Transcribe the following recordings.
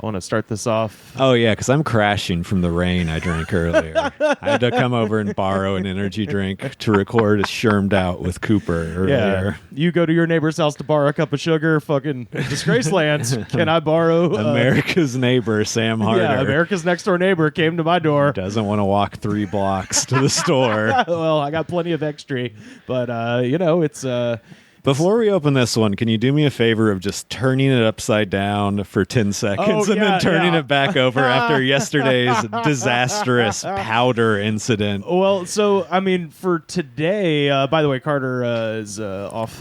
I want to start this off. Oh, yeah, because I'm crashing from the rain I drank earlier. I had to come over and borrow an energy drink to record a Shermed Out with Cooper earlier. Yeah. You go to your neighbor's house to borrow a cup of sugar, fucking Disgraceland. Can I borrow? America's neighbor, Sam Harder. Yeah, America's next door neighbor came to my door. Doesn't want to walk 3 blocks to the store. Well, I got plenty of extra, but, it's... Before we open this one, can you do me a favor of just turning it upside down for 10 seconds and then turning it back over after yesterday's disastrous powder incident? Well, so, I mean, for today, by the way, Carter is off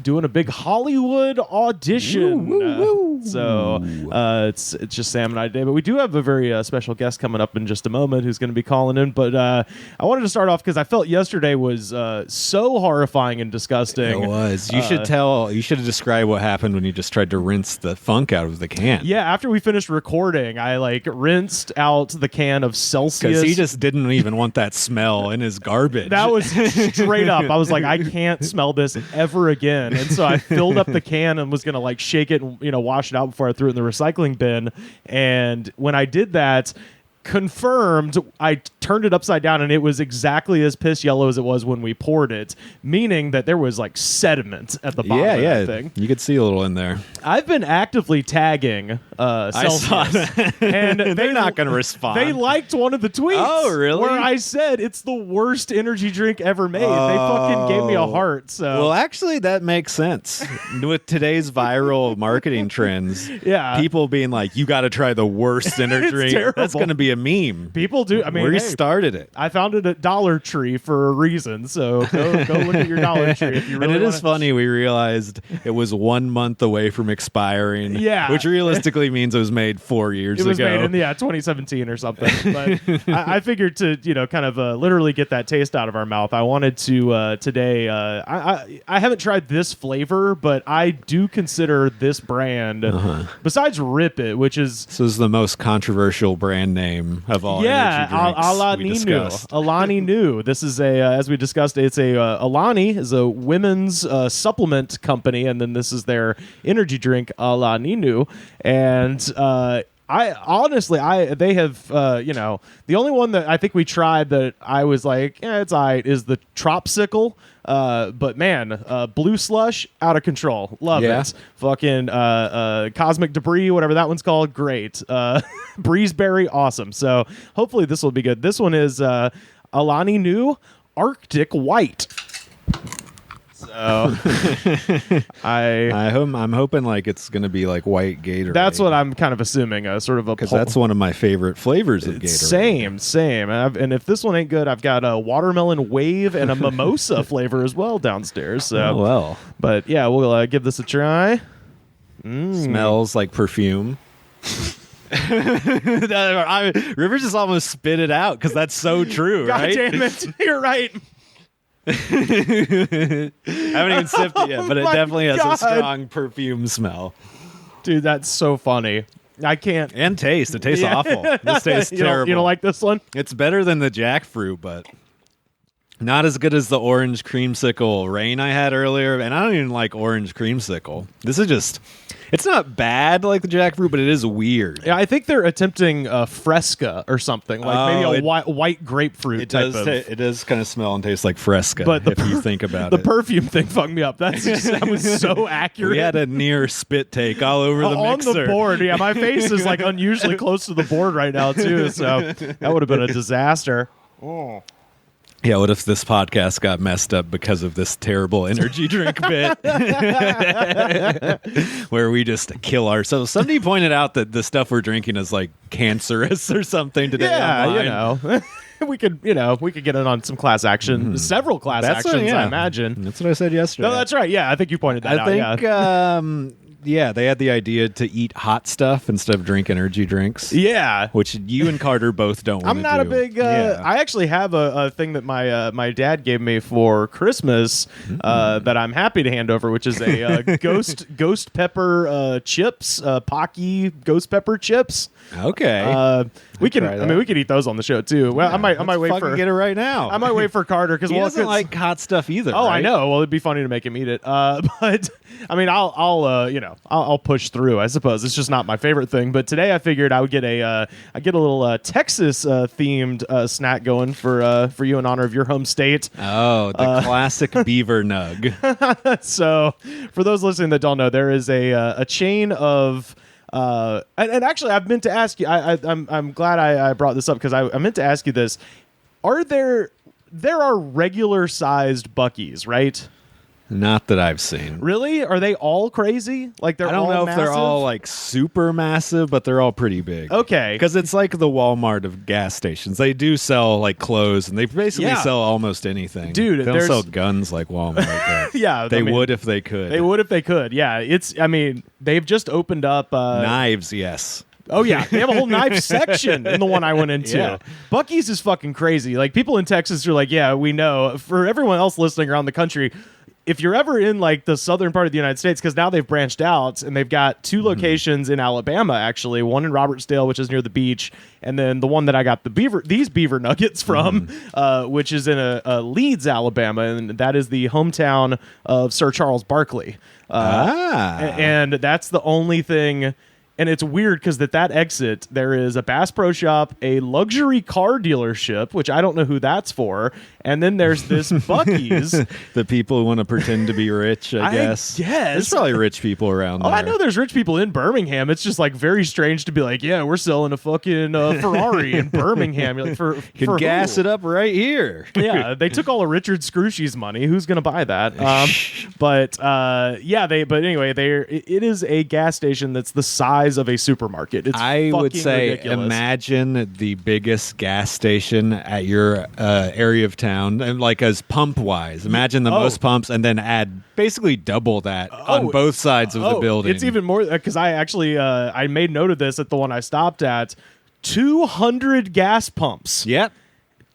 doing a big Hollywood audition. So it's just Sam and I today. But we do have a very special guest coming up in just a moment who's going to be calling in. But I wanted to start off because I felt yesterday was so horrifying and disgusting. It was. You should have described what happened when you just tried to rinse the funk out of the can. Yeah, after we finished recording, I rinsed out the can of Celsius. Because he just didn't even want that smell in his garbage. That was straight up. I was like, I can't smell this ever again. And so I filled up the can and was going to shake it and, wash it out before I threw it in the recycling bin. And when I did that, confirmed, I turned it upside down and it was exactly as piss yellow as it was when we poured it, meaning that there was sediment at the bottom of that thing. You could see a little in there. I've been actively tagging Celsius. I saw that. And they're not going to respond. They liked one of the tweets. Oh, really? Where I said it's the worst energy drink ever made. They fucking gave me a heart. So well, actually, that makes sense. With today's viral marketing trends, people being like, you got to try the worst energy drink. Terrible. That's going to be a meme. People do. I mean, we started it. I found it at Dollar Tree for a reason. So go look at your Dollar Tree if you really. And it is funny. We realized it was 1 month away from expiring. Yeah, which realistically means it was made 4 years ago. It was made in 2017 or something. But I figured to kind of literally get that taste out of our mouth. I wanted to today. I haven't tried this flavor, but I do consider this brand besides Rip It, which is this is the most controversial brand name of all. Yeah, Alani Nu. This is as we discussed, it's Alani is a women's supplement company, and then this is their energy drink, Alani Nu, and they have the only one that I think we tried that I was like, it's alright, is the Tropsicle. But man, Blue Slush, out of control. Love it. Fucking Cosmic Debris, whatever that one's called, great. Breezeberry, awesome. So hopefully this will be good. This one is Alani Nu Arctic White. So I'm hoping it's going to be like white Gatorade. That's what I'm kind of assuming. Sort of a because that's one of my favorite flavors of Gatorade. Same. And if this one ain't good, I've got a watermelon wave and a mimosa flavor as well downstairs. So but yeah, we'll give this a try. Smells like perfume. Rivers just almost spit it out because that's so true. God right? damn it, you're right. I haven't even sipped it yet, but it definitely has a strong perfume smell. Dude, that's so funny. I can't. And taste. It tastes awful. This tastes terrible. You don't like this one? It's better than the jackfruit, but not as good as the orange creamsicle rain I had earlier. And I don't even like orange creamsicle. This is just... It's not bad like the jackfruit, but it is weird. Yeah, I think they're attempting Fresca or something, maybe a white grapefruit it type it does kind of smell and taste like Fresca, but if you think about it. The perfume thing fucked me up. That was so accurate. We had a near spit take all over the mixer. On the board, yeah. My face is unusually close to the board right now, too, so that would have been a disaster. Oh. Yeah, what if this podcast got messed up because of this terrible energy drink bit where we just kill ourselves? Somebody pointed out that the stuff we're drinking is cancerous or something today. Yeah, we could get in on some class action, several class actions, I imagine. That's what I said yesterday. No, that's right. Yeah, I think you pointed that out. I think, they had the idea to eat hot stuff instead of drink energy drinks. Yeah. Which you and Carter both don't want to do. I'm not a big... I actually have a thing that my dad gave me for Christmas that I'm happy to hand over, which is a ghost pepper chips, Pocky ghost pepper chips. Okay. We could eat those on the show too. Well, I might wait for get it right now. I might wait for Carter because he doesn't like hot stuff either. Oh, right? I know. Well, it'd be funny to make him eat it. But I mean, I'll I'll push through. I suppose it's just not my favorite thing. But today I figured I would get a little Texas themed snack going for you in honor of your home state. Oh, the classic beaver nug. So, for those listening that don't know, there is a chain of. And actually, I've meant to ask you. I'm glad I brought this up because I meant to ask you this. Are there are regular sized Buc-ee's, right? Not that I've seen. Really? Are they all crazy? Like they're all I don't know massive? if they're all like super massive, but they're all pretty big. Okay. Because it's like the Walmart of gas stations. They do sell like clothes, and they basically sell almost anything. Dude, they don't sell guns like Walmart. But yeah, they would if they could. They would if they could. Yeah, they've just opened up knives. Yes. Oh yeah, they have a whole knife section in the one I went into. Yeah. Buc-ee's is fucking crazy. Like people in Texas are like, yeah, we know. For everyone else listening around the country, if you're ever in like the southern part of the United States, because now they've branched out and they've got two locations in Alabama, actually, one in Robertsdale, which is near the beach, and then the one that I got these beaver nuggets from, which is in a Leeds, Alabama, and that is the hometown of Sir Charles Barkley. And that's the only thing. And it's weird because at that exit, there is a Bass Pro Shop, a luxury car dealership, which I don't know who that's for, and then there's this Buc-ee's. The people who want to pretend to be rich, I guess. Yes. There's probably rich people around there. Oh, I know there's rich people in Birmingham. It's just like very strange to be like, yeah, we're selling a fucking Ferrari in Birmingham. You're like, for gas who? it up right here. Yeah, they took all of Richard Scrooge's money. Who's going to buy that? But anyway, it is a gas station that's the size of a supermarket. It's I would say ridiculous. Imagine the biggest gas station at your area of town, and like as pump wise, imagine the most pumps and then add basically double that on both sides of the building. It's even more because I actually I made note of this at the one I stopped at. 200 gas pumps. Yep.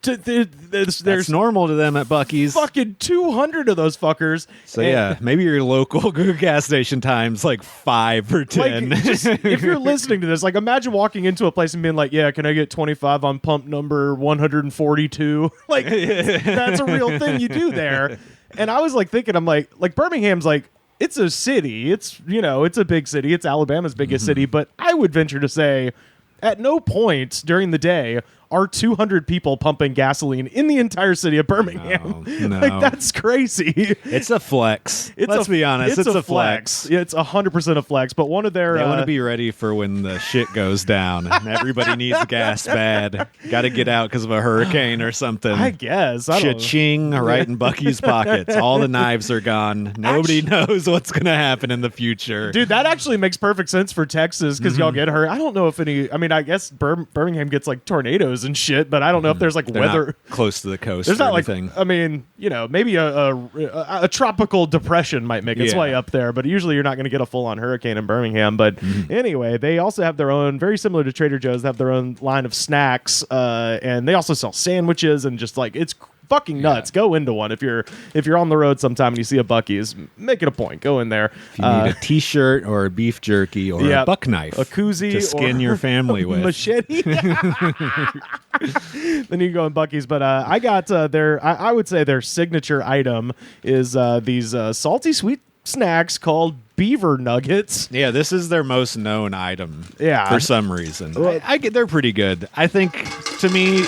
That's normal to them at Buc-ee's. Fucking 200 of those fuckers. So maybe your local gas station times like 5 or 10. Like, if you're listening to this, like imagine walking into a place and being like, yeah, can I get 25 on pump number 142? Like that's a real thing you do there. And I was like thinking, I'm like Birmingham's like, it's a city. It's, it's a big city. It's Alabama's biggest city. But I would venture to say at no point during the day are 200 people pumping gasoline in the entire city of Birmingham. No. Like, that's crazy. It's a flex. Let's be honest. It's a flex. Yeah, it's 100% a flex. But one of their... They want to be ready for when the shit goes down. Everybody needs gas bad. Got to get out because of a hurricane or something. I guess. I don't Cha-ching, right in Buc-ee's pockets. All the knives are gone. Nobody knows what's going to happen in the future. Dude, that actually makes perfect sense for Texas because y'all get hurt. I don't know if any... I mean, I guess Birmingham gets like tornadoes and shit, but I don't know if there's like They're weather not close to the coast. There's not anything. like, I mean, maybe a tropical depression might make its way up there, but usually you're not going to get a full on hurricane in Birmingham. But anyway, they also have their own, very similar to Trader Joe's, they have their own line of snacks, and they also sell sandwiches and just like it's fucking nuts. Go into one if you're on the road sometime and you see a Buc-ee's. Make it a point. Go in there. If you need a T-shirt or a beef jerky or a buck knife, a koozie, to skin your family with, machete. Then you can go in Buc-ee's. But I got I would say their signature item is these salty sweet snacks called beaver nuggets. Yeah, this is their most known item. Yeah, for some reason. They're pretty good. I think to me.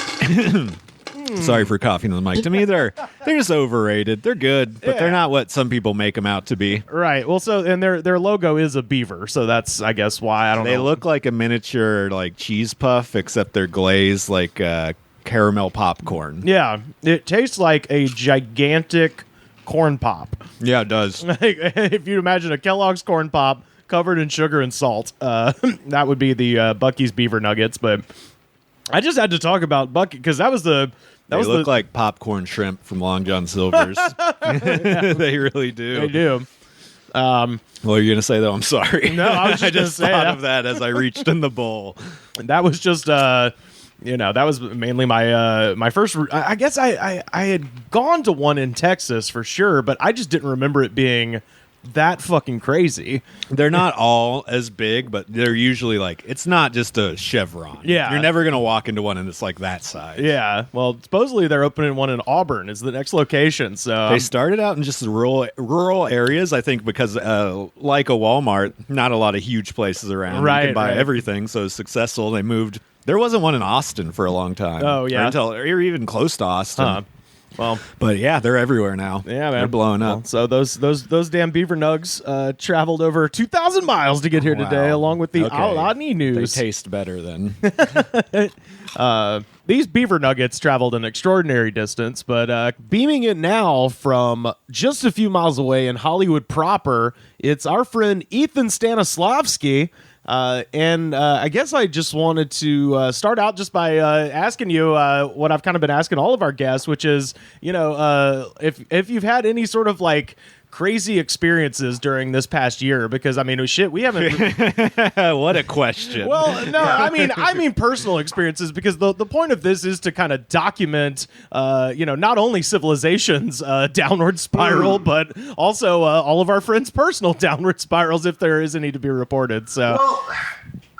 Sorry for coughing on the mic. To me, they're just overrated. They're good, but they're not what some people make them out to be. Right. Well, so and their logo is a beaver, so that's I guess why I don't know. They look like a miniature like cheese puff, except they're glazed like caramel popcorn. Yeah, it tastes like a gigantic corn pop. Yeah, it does. If you imagine a Kellogg's corn pop covered in sugar and salt, that would be the Buc-ee's beaver nuggets. But I just had to talk about Buc-ee because that was the. They look like popcorn shrimp from Long John Silver's. They really do. They do. What are you going to say, though? I'm sorry. No, I was just I just thought of that as I reached in the bowl. That was just, that was mainly my first. I guess I had gone to one in Texas for sure, but I just didn't remember it being that fucking crazy. They're not all as big, but they're usually like, it's not just a chevron. Yeah. You're never going to walk into one and it's like that size. Yeah. Well, supposedly they're opening one in Auburn is the next location. So They started out in just the rural areas, I think, because like a Walmart, not a lot of huge places around. Right, You can buy right. everything, so it's successful. They moved. There wasn't one in Austin for a long time. Oh, yeah? Or even close to Austin. Huh. Well, But yeah, they're everywhere now. yeah, man. They're blowing up. Well, so those damn beaver nugs traveled over 2,000 miles to get here today, Wow. along with the Okay. Alani They news. taste better then. These beaver nuggets traveled an extraordinary distance, but beaming it now from just a few miles away in Hollywood proper, it's our friend Ethan Stanislawski. And I guess I just wanted to start out just by asking you what I've kind of been asking all of our guests, which is, if you've had any sort of like crazy experiences during this past year, because I mean, shit, we haven't. What a question. Well, no, I mean personal experiences, because the point of this is to kind of document, not only civilization's downward spiral, but also all of our friends' personal downward spirals, if there is any to be reported. So. Well,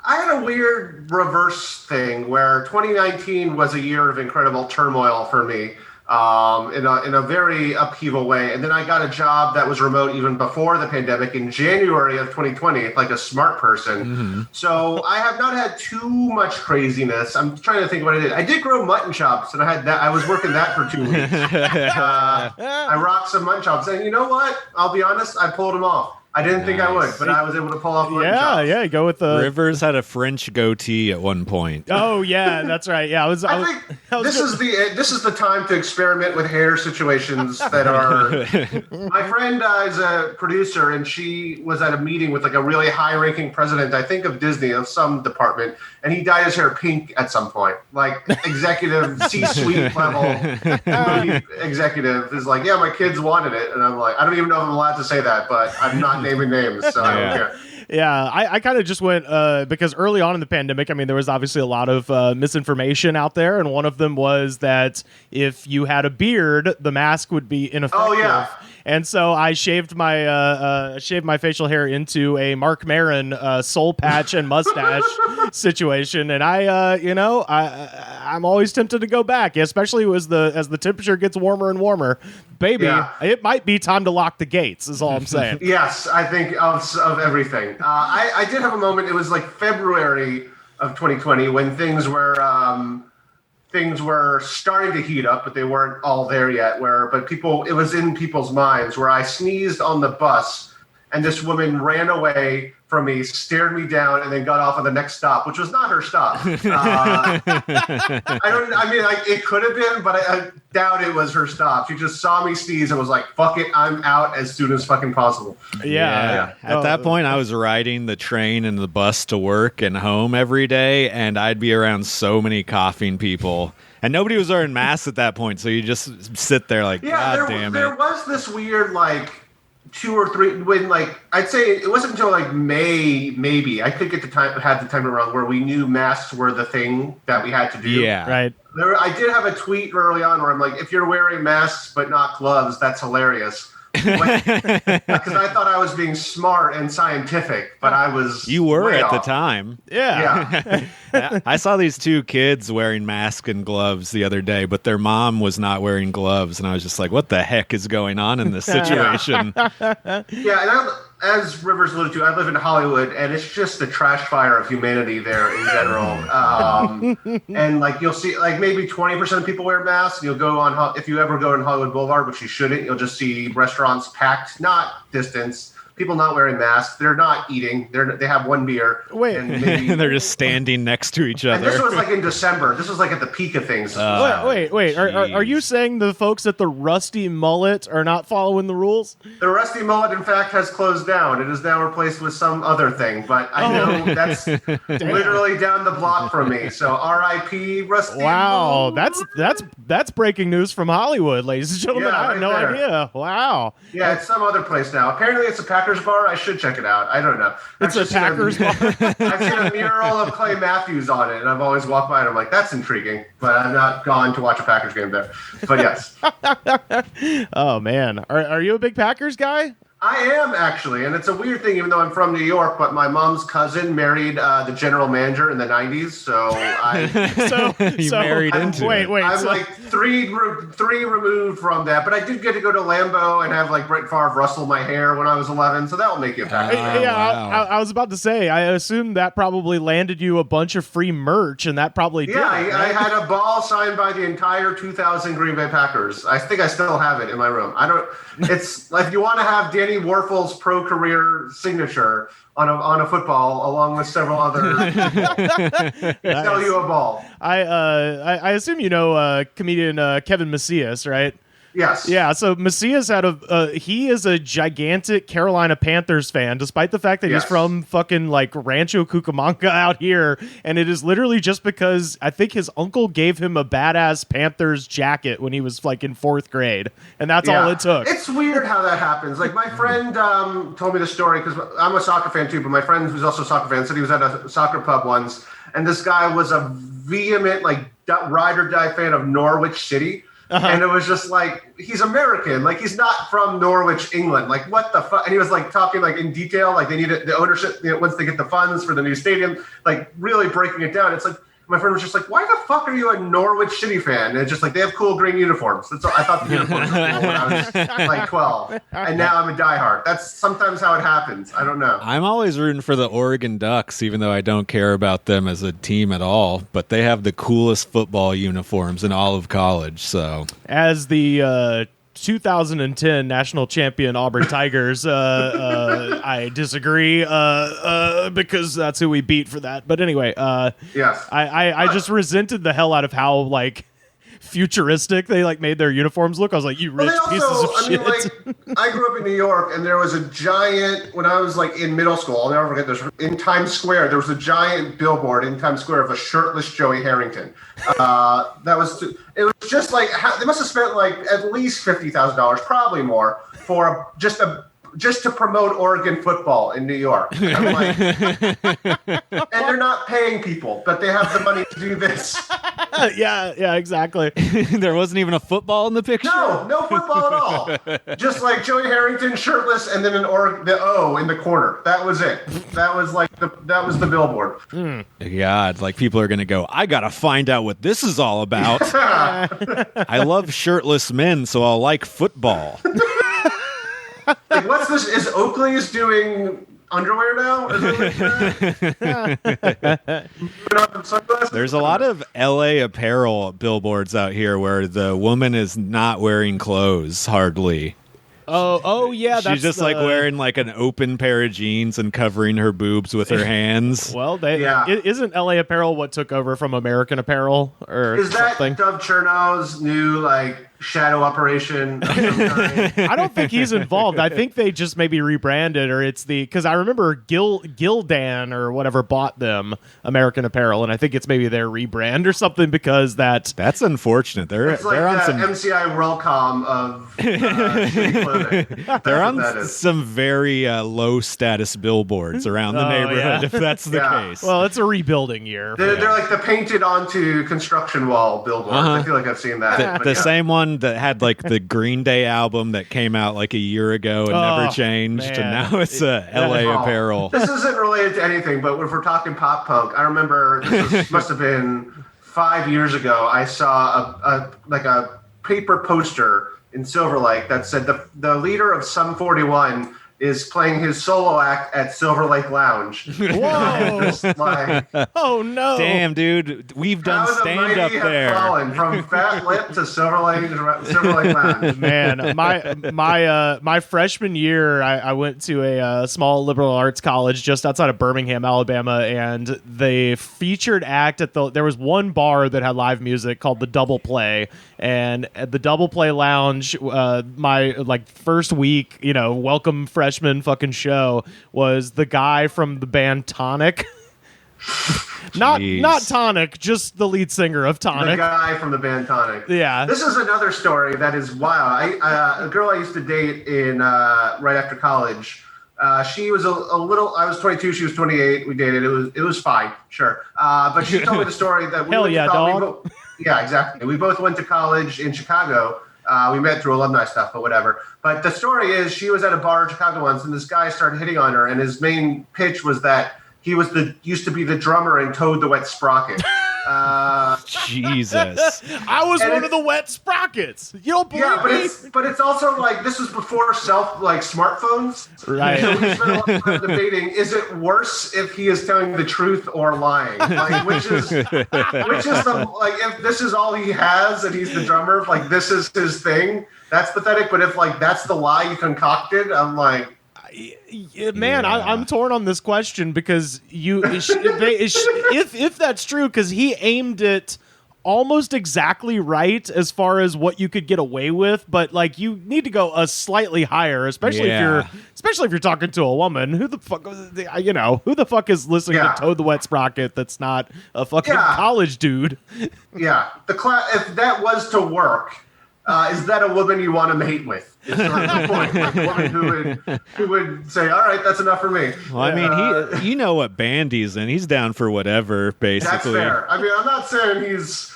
I had a weird reverse thing where 2019 was a year of incredible turmoil for me. In a very upheaval way. And then I got a job that was remote even before the pandemic in January of 2020, like a smart person. Mm-hmm. So I have not had too much craziness. I'm trying to think what I did. I did grow mutton chops, and I was working that for 2 weeks. I rocked some mutton chops, and you know what? I'll be honest, I pulled them off. I didn't think I would, but I was able to pull off mutton chops. Yeah, go with the Rivers had a French goatee at one point. Oh yeah, that's right. Yeah, I think this is the time to experiment with hair situations that are. My friend is a producer, and she was at a meeting with like a really high-ranking president, I think of Disney, of some department, and he dyed his hair pink at some point, like executive C-suite level movie executive is like, yeah, my kids wanted it, and I'm like, I don't even know if I'm allowed to say that, but I'm not naming names, so I don't care. Yeah, I kind of just went because early on in the pandemic, I mean, there was obviously a lot of misinformation out there, and one of them was that if you had a beard, the mask would be ineffective. Oh, yeah. And so I shaved my facial hair into a Mark Maron soul patch and mustache situation, and I'm always tempted to go back, especially as the temperature gets warmer and warmer. Baby, It might be time to lock the gates. Is all I'm saying. Yes, I think of everything. I did have a moment. It was like February of 2020 when things were starting to heat up, but they weren't all there yet. It was in people's minds where I sneezed on the bus, and this woman ran away from me, stared me down, and then got off on the next stop, which was not her stop. It could have been, but I doubt it was her stop. She just saw me sneeze and was like, fuck it, I'm out as soon as fucking possible. Yeah. At that point, I was riding the train and the bus to work and home every day, and I'd be around so many coughing people. And nobody was wearing masks at that point, so you just sit there like, God damn it. There was this weird, like, 2 or 3 when, like, I'd say it wasn't until like May, maybe I could get the time wrong, where we knew masks were the thing that we had to do. Yeah, Right. I did have a tweet early on where I'm like, if you're wearing masks but not gloves, that's hilarious. Because I thought I was being smart and scientific, but I was. You were way at the off. time. Yeah. I saw these 2 kids wearing masks and gloves the other day, but their mom was not wearing gloves, and I was just like, what the heck is going on in this situation? Yeah, and as Rivers alluded to, I live in Hollywood, and it's just a trash fire of humanity there in general. And like you'll see, like maybe 20% of people wear masks. You'll go on if you ever go on Hollywood Boulevard, which you shouldn't. You'll just see restaurants packed, not distance. People not wearing masks. They're not eating. They have one beer. Wait. and maybe, They're just standing next to each and this other. was like in December. This was like at the peak of things. Wait. Are you Jeez. saying the folks at the Rusty Mullet are not following the rules? The Rusty Mullet, in fact, has closed down. It is now replaced with some other thing, but I know that's literally down the block from me. So R.I.P. Rusty Wow, Mullet. that's breaking news from Hollywood, ladies and gentlemen. Yeah, I had right no there. idea. Wow. Yeah, it's some other place now. Apparently, it's a Packers bar. I should check it out. I don't know. It's a Packers bar. I've seen a mural of Clay Matthews on it, and I've always walked by and I'm like, that's intriguing. But I've not gone to watch a Packers game there. But yes. Oh man, are you a big Packers guy? I am actually, and it's a weird thing, even though I'm from New York. But my mom's cousin married the general manager in the '90s, so You married into wait, it. wait. I'm like three removed from that. But I did get to go to Lambeau and have like Brett Favre rustle my hair when I was 11, so that will make it back. Yeah, wow. I was about to say, I assume that probably landed you a bunch of free merch, and that probably did. Yeah, it, I right? had a ball signed by the entire 2000 Green Bay Packers. I think I still have it in my room. It's like, if you want to have Danny Werfel's pro career signature on a football, along with several other, sell you a ball. I assume you know comedian Kevin Macias, right? Yes. Yeah, so Macias he is a gigantic Carolina Panthers fan, despite the fact that he's Yes. from fucking like Rancho Cucamonga out here, and it is literally just because I think his uncle gave him a badass Panthers jacket when he was like in 4th grade, and that's all it took. It's weird how that happens. Like, my friend told me the story, because I'm a soccer fan too, but my friend who's also a soccer fan said he was at a soccer pub once, and this guy was a vehement, like, ride or die fan of Norwich City. And it was just like, he's American. Like, he's not from Norwich, England. Like, what the fuck? And he was like talking like in detail, like they needed the ownership, once they get the funds for the new stadium, like really breaking it down. It's like, my friend was just like, why the fuck are you a Norwich City fan? And it's just like, they have cool green uniforms. That's all. I thought the uniforms were cool when I was like 12. And now I'm a diehard. That's sometimes how it happens. I don't know. I'm always rooting for the Oregon Ducks, even though I don't care about them as a team at all. But they have the coolest football uniforms in all of college. So, As the 2010 national champion Auburn Tigers, I disagree because that's who we beat for that. But anyway, Yes. I just resented the hell out of how like futuristic they like made their uniforms look. I was like, you rich Well, they pieces of also, shit. like, I grew up in New York, and there was a giant, when I was like in middle school, I'll never forget this, in Times Square, there was a giant billboard in Times Square of a shirtless Joey Harrington. It was just like, they must have spent like at least $50,000, probably more, for just to promote Oregon football in New York. I'm like, and they're not paying people, but they have the money to do this. yeah, exactly. there wasn't even a football in the picture? No football at all. Just like Joey Harrington shirtless, and then the O in the corner. That was it. That was like that was the billboard. God, like people are going to go, I got to find out what this is all about. I love shirtless men, so I'll like football. Like, what's this? Is Oakley's doing underwear now? There's a lot of LA apparel billboards out here where the woman is not wearing clothes hardly. Oh yeah, that's She's just like wearing like an open pair of jeans and covering her boobs with her hands. Well, Yeah. Isn't LA Apparel what took over from American Apparel or Is that something? Dove Chernow's new like shadow operation? Of some kind? I don't think he's involved. I think they just maybe rebranded, or it's because I remember Gildan or whatever bought them American Apparel, and I think it's maybe their rebrand or something because that's unfortunate. They're It's like they're on the some MCI WorldCom of shitty clothing. they're That's what on that is. some very low status billboards around the Oh, neighborhood. yeah. If that's the Yeah. case. well, it's a rebuilding year. They're like the painted onto construction wall billboards. I feel like I've seen that. But the yeah. same one that had like the Green Day album that came out like a year ago and Oh, never changed, and man. now it's LA Oh, Apparel. This isn't related to anything, but if we're talking pop punk, I remember must have been 5 years ago. I saw a paper poster in Silver Lake that said the leader of Sum 41 is playing his solo act at Silver Lake Lounge. Whoa! Just like, Oh no! Damn, dude, we've done how the stand mighty up have there. fallen from Fat Lip to Silver Lake Lounge. Man, my freshman year, I went to a small liberal arts college just outside of Birmingham, Alabama, and the featured act there was one bar that had live music called the Double Play, and at the Double Play Lounge, my like first week, welcome freshman fucking show was the guy from the band Tonic. Not Tonic, just the lead singer of The Tonic. guy from the band Tonic. Yeah. This is another story that is wild. A girl I used to date in right after college. She was a little. I was 22. She was 28. We dated. It was fine, sure. But she told me the story that we Hell went yeah, to college. dog. Yeah, exactly. We both went to college in Chicago. We met through alumni stuff, but whatever. But the story is she was at a bar in Chicago once, and this guy started hitting on her, and his main pitch was that he was used to be the drummer in Toad the Wet Sprocket. Jesus. I was one of the wet sprockets. You don't believe me? But it's also like this was before smartphones. Right. So we spent a lot of time debating, is it worse if he is telling the truth or lying? Like which is the like if this is all he has and he's the drummer, like this is his thing, that's pathetic. But if like that's the lie you concocted, I'm like man, yeah. I'm torn on this question because if that's true, because he aimed it almost exactly right as far as what you could get away with, but like you need to go a slightly higher, especially if you're talking to a woman. Who the fuck is listening to Toad the Wet Sprocket that's not a fucking college dude? Yeah, if that was to work. Is that a woman you want to mate with? Is sort of the point. Like a woman who would say, "All right, that's enough for me." Well, I mean, you know what band he's in. He's down for whatever, basically. That's fair. I mean, I'm not saying he's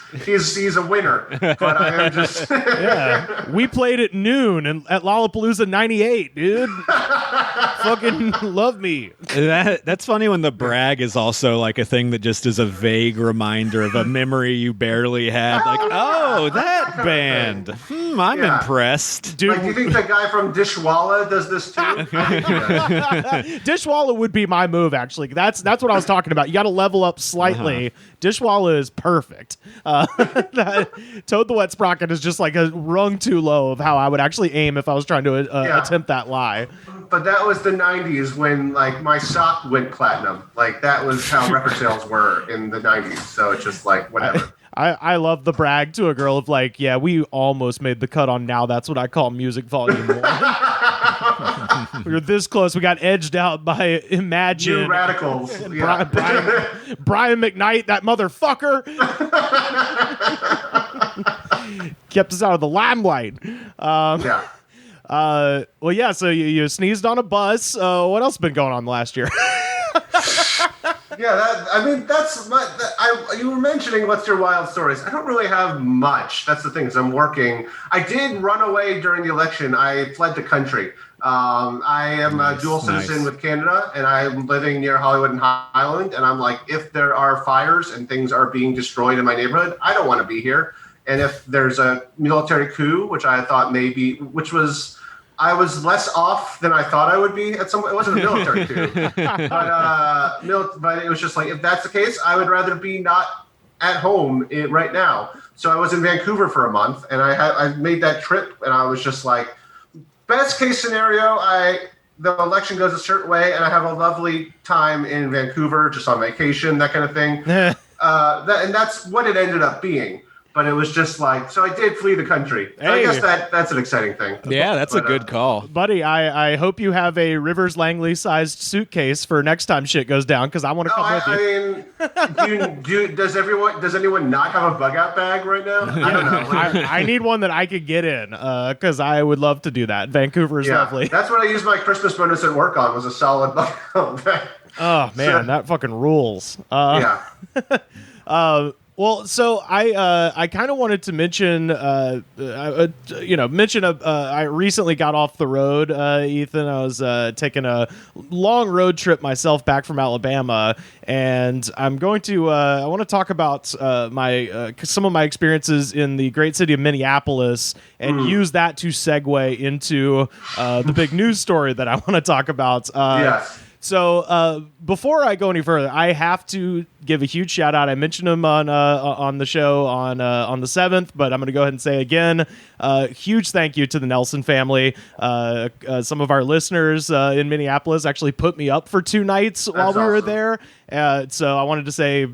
a winner, but I am just. Yeah, we played at noon and at Lollapalooza '98, dude. Fucking love me. That's funny when the brag is also like a thing that just is a vague reminder of a memory you barely had. Like, oh, that band. I'm impressed. Dude, like, do you think the guy from Dishwalla does this too? Dishwalla would be my move, actually. That's what I was talking about. You got to level up slightly. Dishwalla is perfect. Toad the Wet Sprocket is just like a rung too low of how I would actually aim if I was trying to attempt that lie. But that was the 90s when like my sock went platinum. Like that was how record sales were in the 90s. So it's just like whatever. I love the brag to a girl of like, yeah, we almost made the cut on Now That's What I Call Music Volume 1. We were this close. We got edged out by Imagine. New Radicals. Brian McKnight, that motherfucker. Kept us out of the limelight. Well, yeah, so you sneezed on a bus. What else has been going on last year? You were mentioning what's your wild stories. I don't really have much. That's the thing, is I'm working. I did run away during the election. I fled the country. I am a dual citizen with Canada, and I'm living near Hollywood and Highland. And I'm like, if there are fires and things are being destroyed in my neighborhood, I don't want to be here. And if there's a military coup, which I thought maybe, I was less off than I thought I would be at some point. It wasn't a military coup, but it was just like, if that's the case, I would rather be not at home right now. So I was in Vancouver for a month, and I made that trip, and I was just like, best case scenario, the election goes a certain way, and I have a lovely time in Vancouver, just on vacation, that kind of thing. And that's what it ended up being. But it was just like, so I did flee the country. So I guess that's an exciting thing. Yeah, that's a good call. Buddy, I hope you have a Rivers Langley-sized suitcase for next time shit goes down, because I want to come with you. I mean, does anyone not have a bug-out bag right now? I don't know. I need one that I could get in, because I would love to do that. Vancouver is lovely. That's what I used my Christmas bonus at work on, was a solid bug-out bag. Oh, man, that fucking rules. Well, so I kind of wanted to mention, I recently got off the road, Ethan. I was taking a long road trip myself back from Alabama, and I'm going to, I want to talk about some of my experiences in the great city of Minneapolis and use that to segue into the big news story that I want to talk about. Yes. So before I go any further, I have to give a huge shout out. I mentioned him on the show on the 7th, but I'm going to go ahead and say again, huge thank you to the Nelson family. Some of our listeners in Minneapolis actually put me up for 2 nights while we were there. So I wanted to say,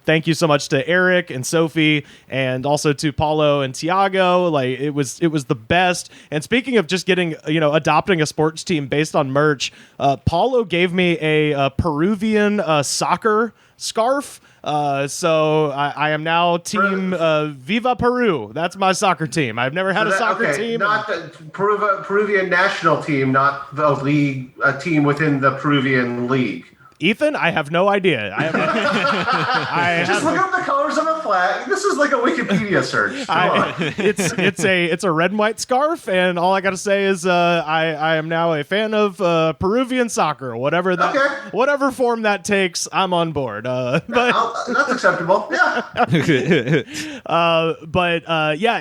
thank you so much to Eric and Sophie, and also to Paulo and Tiago. Like it was the best. And speaking of just getting, adopting a sports team based on merch, Paulo gave me a Peruvian soccer scarf. So I am now team Viva Peru. That's my soccer team. I've never had a soccer team. Not the Peruvian national team, not the league, a team within the Peruvian league. Ethan, I have no idea. Just look up the colors of a flag. This is like a Wikipedia search. It's a red and white scarf, and all I got to say is I am now a fan of Peruvian soccer, whatever form that takes. I'm on board. But that's acceptable. Yeah.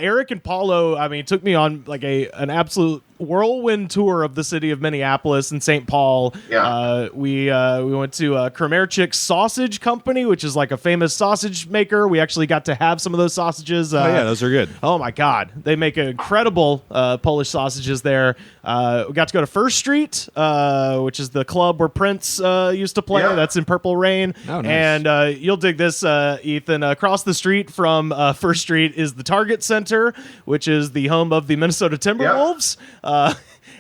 Eric and Paulo, I mean, took me on like an absolute whirlwind tour of the city of Minneapolis and St. Paul. Yeah. We went to Kramerchik's Sausage Company, which is like a famous sausage maker. We actually got to have some of those sausages. Those are good. Oh my God, they make incredible Polish sausages there. We got to go to First Street, which is the club where Prince used to play. Yeah. That's in Purple Rain. Oh, nice. And you'll dig this, Ethan. Across the street from First Street is the Target Center, which is the home of the Minnesota Timberwolves.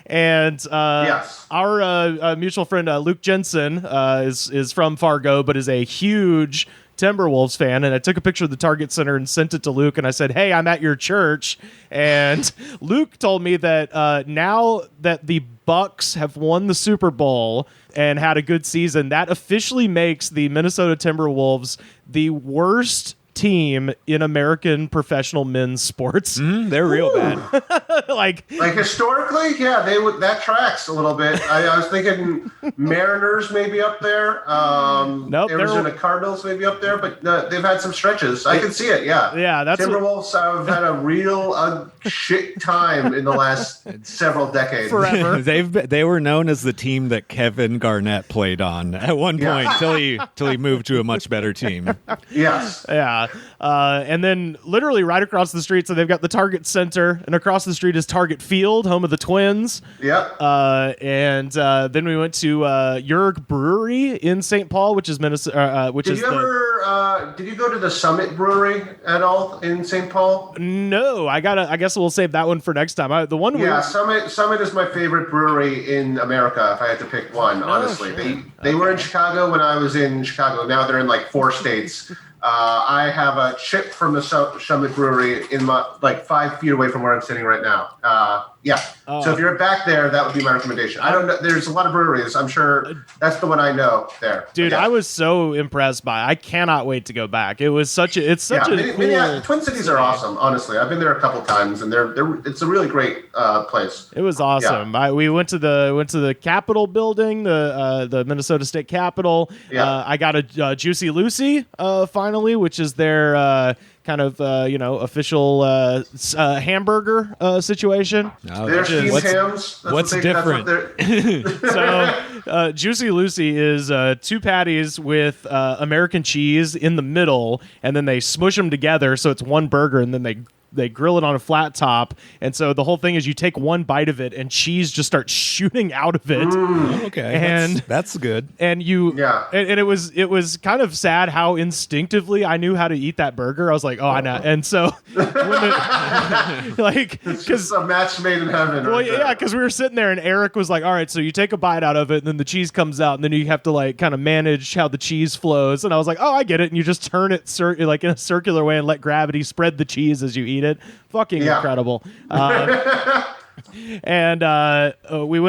Yes. Our mutual friend Luke Jensen is from Fargo, but is a huge Timberwolves fan, and I took a picture of the Target Center and sent it to Luke, and I said, "Hey, I'm at your church." And Luke told me that now that the Bucks have won the Super Bowl and had a good season, that officially makes the Minnesota Timberwolves the worst team in American professional men's sports. They're real bad. like historically, yeah, that tracks a little bit. I was thinking Mariners maybe up there. Nope, Arizona Cardinals maybe up there, but they've had some stretches. I can see it. Yeah, yeah. That's Timberwolves have had a real shit time in the last several decades. Forever. They were known as the team that Kevin Garnett played on at one point till he moved to a much better team. Yes. Yeah. And then literally right across the street, so they've got the Target Center, and across the street is Target Field, home of the Twins. Yep. And then we went to Yerg Brewery in St. Paul, which is Minnesota. Did you go to the Summit Brewery at all in St. Paul? No, I guess we'll save that one for next time. Summit is my favorite brewery in America. If I had to pick one, honestly, they were in Chicago when I was in Chicago. Now they're in like 4 states. I have a chip from the Summit Brewery in my 5 feet away from where I'm sitting right now. So if you're back there, that would be my recommendation. I don't know. There's a lot of breweries. I'm sure that's the one I know there. Dude, I was so impressed by it. I cannot wait to go back. It was such a cool Twin Cities are awesome. Honestly, I've been there a couple times, and it's a really great place. It was awesome. Yeah. We went to the Capitol building, the Minnesota State Capitol. Yeah. I got a Juicy Lucy finally, which is their kind of official hamburger situation. Oh, they're steamed hams. What's different? So Juicy Lucy is 2 patties with American cheese in the middle, and then they smush them together so it's one burger, and then they grill it on a flat top, and so the whole thing is you take one bite of it and cheese just starts shooting out of it. Okay, and that's good. And and it was kind of sad how instinctively I knew how to eat that burger. I was like, oh, I know. And so it's just a match made in heaven. Well, yeah, because we were sitting there and Eric was like, all right, so you take a bite out of it and then the cheese comes out and then you have to kind of manage how the cheese flows. And I was like, oh, I get it. And you just turn it in a circular way and let gravity spread the cheese as you eat it. Fucking incredible. And we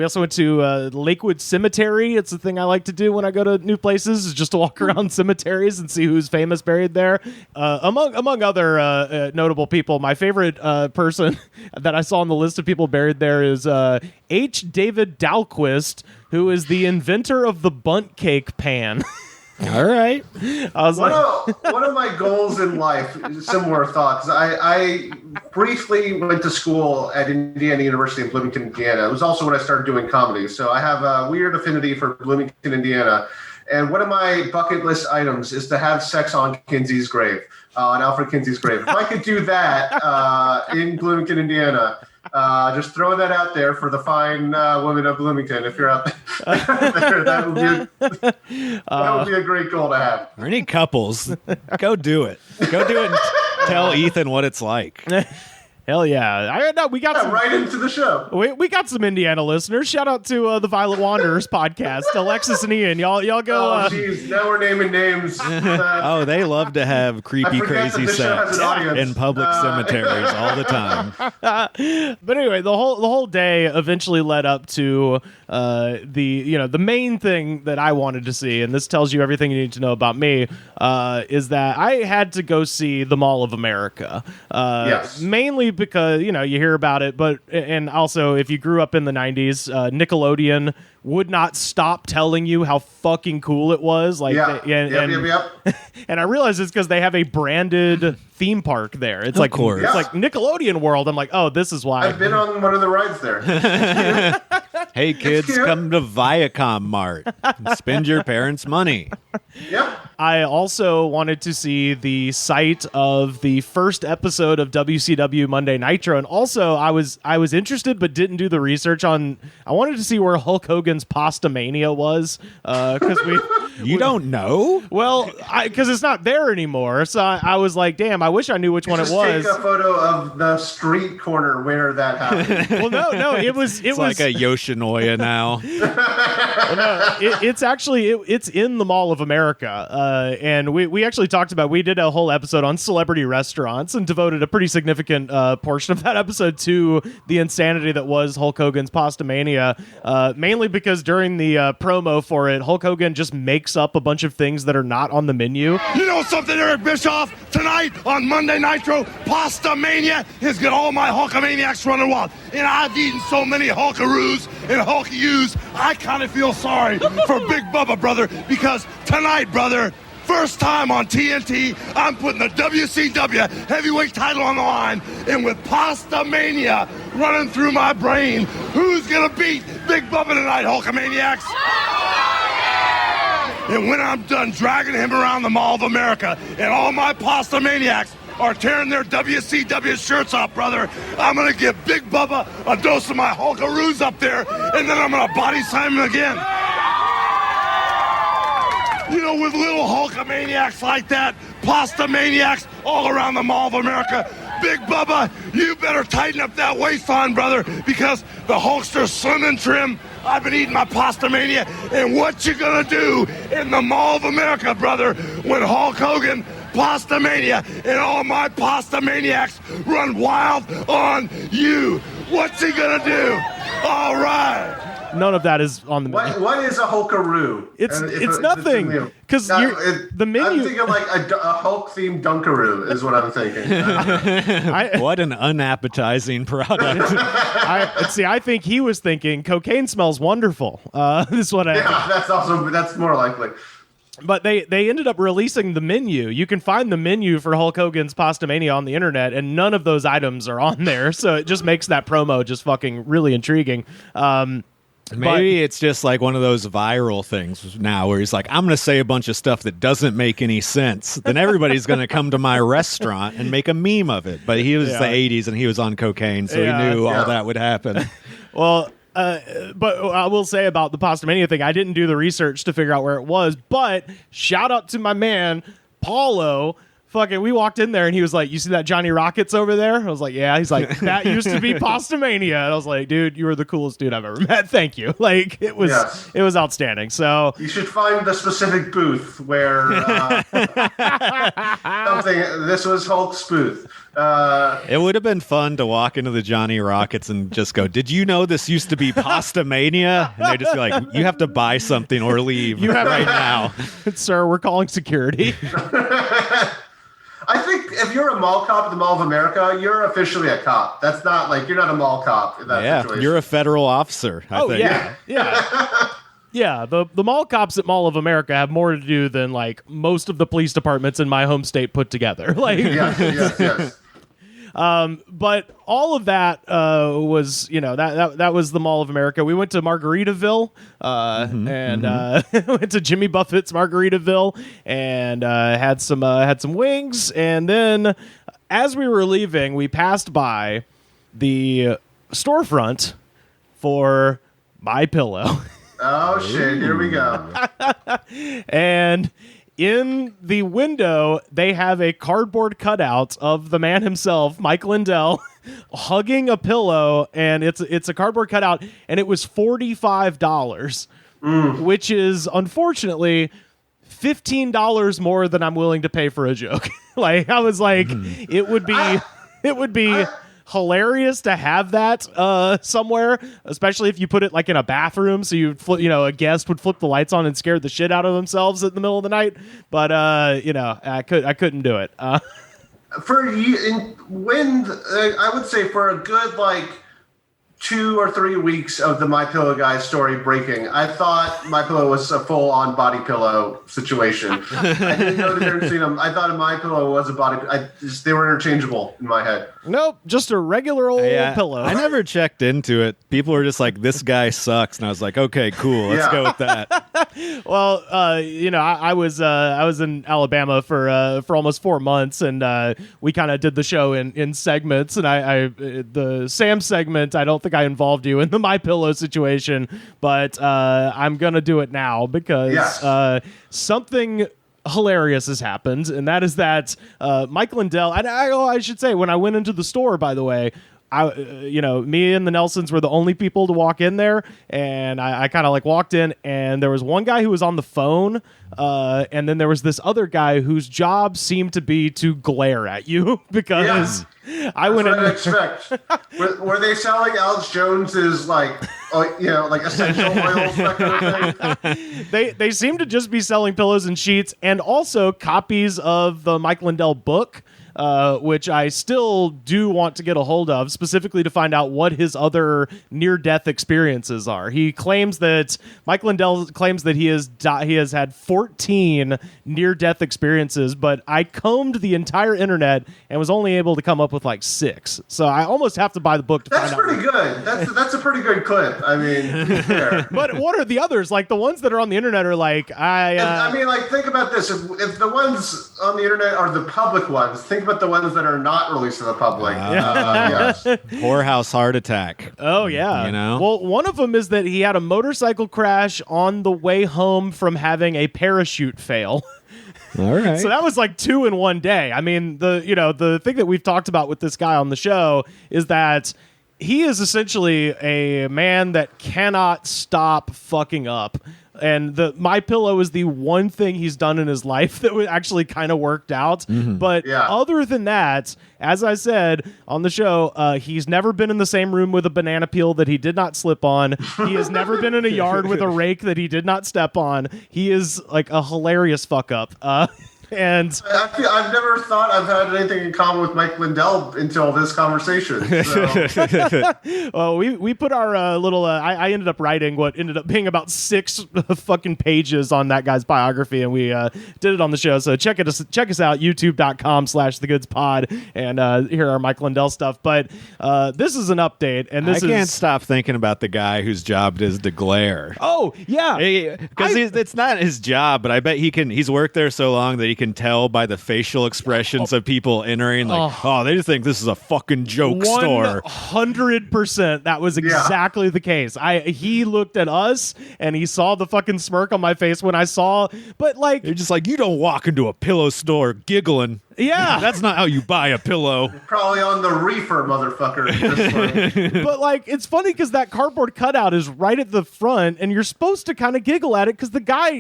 also went to Lakewood Cemetery. It's the thing I like to do when I go to new places, is just to walk around cemeteries and see who's famous buried there. Among other notable people, my favorite person that I saw on the list of people buried there is H. David Dahlquist, who is the inventor of the bundt cake pan. All right. One of my goals in life, similar thoughts. I briefly went to school at Indiana University in Bloomington, Indiana. It was also when I started doing comedy. So I have a weird affinity for Bloomington, Indiana. And one of my bucket list items is to have sex on Kinsey's grave, on Alfred Kinsey's grave. If I could do that in Bloomington, Indiana, just throw that out there for the fine women of Bloomington. If you're out there, that would be a great goal to have. Or any couples, go do it. Go do it and tell Ethan what it's like. Hell yeah. We got some, right into the show. we got some Indiana listeners. Shout out to the Violent Wanderers podcast. Alexis and Ian, y'all go. Oh, jeez. Now we're naming names. Oh, they love to have creepy, crazy sets in public cemeteries all the time. But anyway, the whole day eventually led up to the main thing that I wanted to see, and this tells you everything you need to know about me, is that I had to go see the Mall of America. Yes. Mainly because, you hear about it, and also if you grew up in the 90s, Nickelodeon would not stop telling you how fucking cool it was. Like, yep. And I realize it's because they have a branded theme park there. It's like Nickelodeon World. I'm like, oh, this is why. I've been on one of the rides there. Hey kids, come to Viacom Mart. Spend your parents' money. Yep. I also wanted to see the site of the first episode of WCW Monday Nitro, and also I was interested but didn't do the research on. I wanted to see where Hulk Hogan's Pasta Mania was, because you don't know. Well, because it's not there anymore. So I was like, damn, I wish I knew which one it was. Take a photo of the street corner where that happened. Well, no, it was like a Yoshinoya now. Well, no, it's actually it's in the Mall of America. And we actually talked about, we did a whole episode on celebrity restaurants and devoted a pretty significant portion of that episode to the insanity that was Hulk Hogan's Pasta Mania, mainly because during the promo for it, Hulk Hogan just makes up a bunch of things that are not on the menu. You know something, Eric Bischoff? Tonight on Monday Nitro, Pasta Mania has got all my Hulkamaniacs running wild. And I've eaten so many Hulkaroos and Hulk-U's, I kind of feel sorry for Big Bubba, brother, because tonight, brother, first time on TNT, I'm putting the WCW heavyweight title on the line, and with Pasta Mania running through my brain, who's gonna beat Big Bubba tonight, Hulkamaniacs? And when I'm done dragging him around the Mall of America, and all my Pasta Maniacs are tearing their WCW shirts off, brother, I'm gonna give Big Bubba a dose of my Hulkaroos up there, and then I'm gonna body slam him again. You know, with little Hulkamaniacs like that, Pasta Maniacs all around the Mall of America, Big Bubba, you better tighten up that waistline, brother, because the Hulkster's slim and trim. I've been eating my Pasta Mania, and what you gonna do in the Mall of America, brother, when Hulk Hogan, Pasta Mania, and all my Pasta Maniacs run wild on you? What's he gonna do? All right. None of that is on the menu. What is a Hulkaroo? It's nothing, because the menu. I'm thinking like a Hulk-themed Dunkaroo is what I'm thinking. What an unappetizing product. I think he was thinking cocaine smells wonderful. This is what I. Yeah, that's more likely. But they ended up releasing the menu. You can find the menu for Hulk Hogan's Pasta Mania on the internet, and none of those items are on there. So it just makes that promo just fucking really intriguing. Maybe it's just like one of those viral things now where he's like, I'm going to say a bunch of stuff that doesn't make any sense. Then everybody's going to come to my restaurant and make a meme of it. But he was the 80s and he was on cocaine, so he knew all that would happen. Well, but I will say about the Pasta Mania thing, I didn't do the research to figure out where it was, but shout out to my man, Paulo. Fucking, we walked in there and he was like, you see that Johnny Rockets over there? I was like, yeah. He's like, that used to be Pasta Mania. And I was like, dude, you were the coolest dude I've ever met. Thank you. Like, it was outstanding. So you should find the specific booth where this was Hulk's booth. It would have been fun to walk into the Johnny Rockets and just go, did you know this used to be Pasta Mania? And they'd just be like, you have to buy something or leave right now. Sir, we're calling security. I think if you're a mall cop at the Mall of America, you're officially a cop. That's not like, you're not a mall cop in that situation. You're a federal officer, I think. Yeah. Yeah, the mall cops at Mall of America have more to do than like most of the police departments in my home state put together. Like, yes. But all of that was, that was the Mall of America. We went to Margaritaville and went to Jimmy Buffett's Margaritaville and had some wings. And then as we were leaving, we passed by the storefront for My Pillow. Oh shit! Here we go. And in the window, they have a cardboard cutout of the man himself, Mike Lindell, hugging a pillow, and it's a cardboard cutout, and it was $45, which is unfortunately $15 more than I'm willing to pay for a joke. Like, I was like, it would be hilarious to have that somewhere, especially if you put it like in a bathroom, so a guest would flip the lights on and scare the shit out of themselves in the middle of the night. But I couldn't do it. For you, I would say for a good 2 or 3 weeks of the My Pillow guy story breaking, I thought My Pillow was a full-on body pillow situation. I didn't know that you'd seen them. I thought My Pillow was a body. They were interchangeable in my head. Nope, just a regular old pillow. I never checked into it. People were just like, "This guy sucks," and I was like, "Okay, cool, let's go with that." Well, I was in Alabama for almost 4 months, and we kind of did the show in segments. And the Sam segment, I don't think I involved you in the My Pillow situation, but I'm gonna do it now because something hilarious has happened, and that is that Mike Lindell. And I should say, when I went into the store, by the way, me and the Nelsons were the only people to walk in there, and I kind of walked in, and there was one guy who was on the phone, and then there was this other guy whose job seemed to be to glare at you because I went in. Expect. Were they selling Alex Jones's essential oils, that kind of thing? They seem to just be selling pillows and sheets, and also copies of the Mike Lindell book, which I still do want to get a hold of, specifically to find out what his other near-death experiences are. Mike Lindell claims that he has had 14 near-death experiences, but I combed the entire internet and was only able to come up with 6. So I almost have to buy the book to find out. That's pretty good. That's a pretty good clip. I mean, to be fair. But what are the others? The ones that are on the internet are think about this. If the ones on the internet are the public ones, think about the ones that are not released to the public. Yes. Whorehouse heart attack. Oh, yeah. Well, one of them is that he had a motorcycle crash on the way home from having a parachute fail. All right. So that was 2 in one day. I mean, the thing that we've talked about with this guy on the show is that he is essentially a man that cannot stop fucking up. And My Pillow is the one thing he's done in his life that actually kind of worked out. Mm-hmm. But other than that, as I said on the show, he's never been in the same room with a banana peel that he did not slip on. He has never been in a yard with a rake that he did not step on. He is a hilarious fuck up. And I've never thought I've had anything in common with Mike Lindell until this conversation. So. Well, we put our little. I ended up writing what ended up being about 6 fucking pages on that guy's biography, and we did it on the show. So check us out, youtube.com/thegoodspod, and hear our Mike Lindell stuff. But this is an update, and I can't stop thinking about the guy whose job it is to glare. Oh yeah, because it's not his job, but I bet he's worked there so long that he can tell by the facial expressions of people entering, they just think this is a fucking joke store. 100%. That was exactly the case. He looked at us and he saw the fucking smirk on my face when I saw, but you're just you don't walk into a pillow store giggling. Yeah. That's not how you buy a pillow. Probably on the reefer, motherfucker. But it's funny because that cardboard cutout is right at the front, and you're supposed to kind of giggle at it because the guy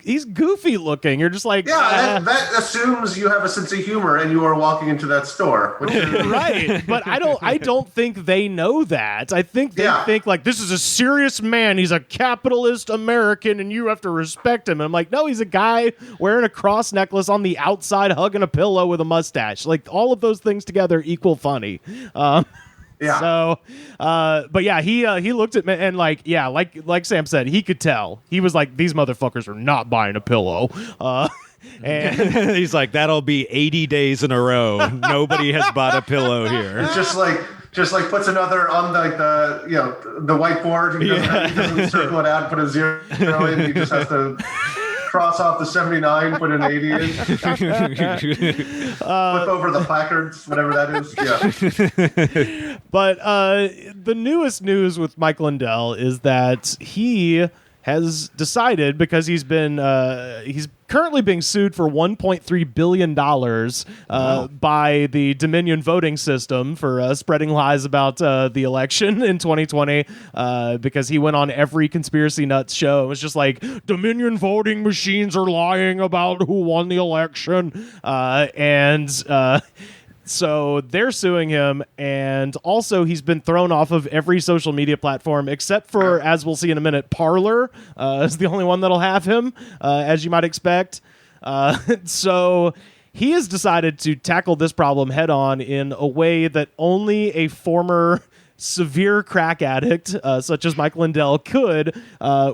he's goofy looking. You're just that assumes you have a sense of humor and you are walking into that store. Which is right. But I don't think they know that. I think they think this is a serious man. He's a capitalist American and you have to respect him. And I'm no, he's a guy wearing a cross necklace on the outside hugging a pillow with a mustache. All of those things together equal funny. So, but he looked at me and like Sam said, he could tell. He was these motherfuckers are not buying a pillow. And he's that'll be 80 days in a row. Nobody has bought a pillow here. It's just puts another on the whiteboard. He doesn't circle it out and put a 0 in. He just has to cross off the 79, put an 80 in. Flip over the placards, whatever that is. Yeah. But the newest news with Mike Lindell is that he has decided, because he's currently being sued for $1.3 billion by the Dominion voting system for spreading lies about the election in 2020, because he went on every conspiracy nuts show. It was just like, Dominion voting machines are lying about who won the election. So they're suing him, and also he's been thrown off of every social media platform except for, as we'll see in a minute, Parler is the only one that'll have him, as you might expect. So he has decided to tackle this problem head on in a way that only a former severe crack addict, such as Mike Lindell, could,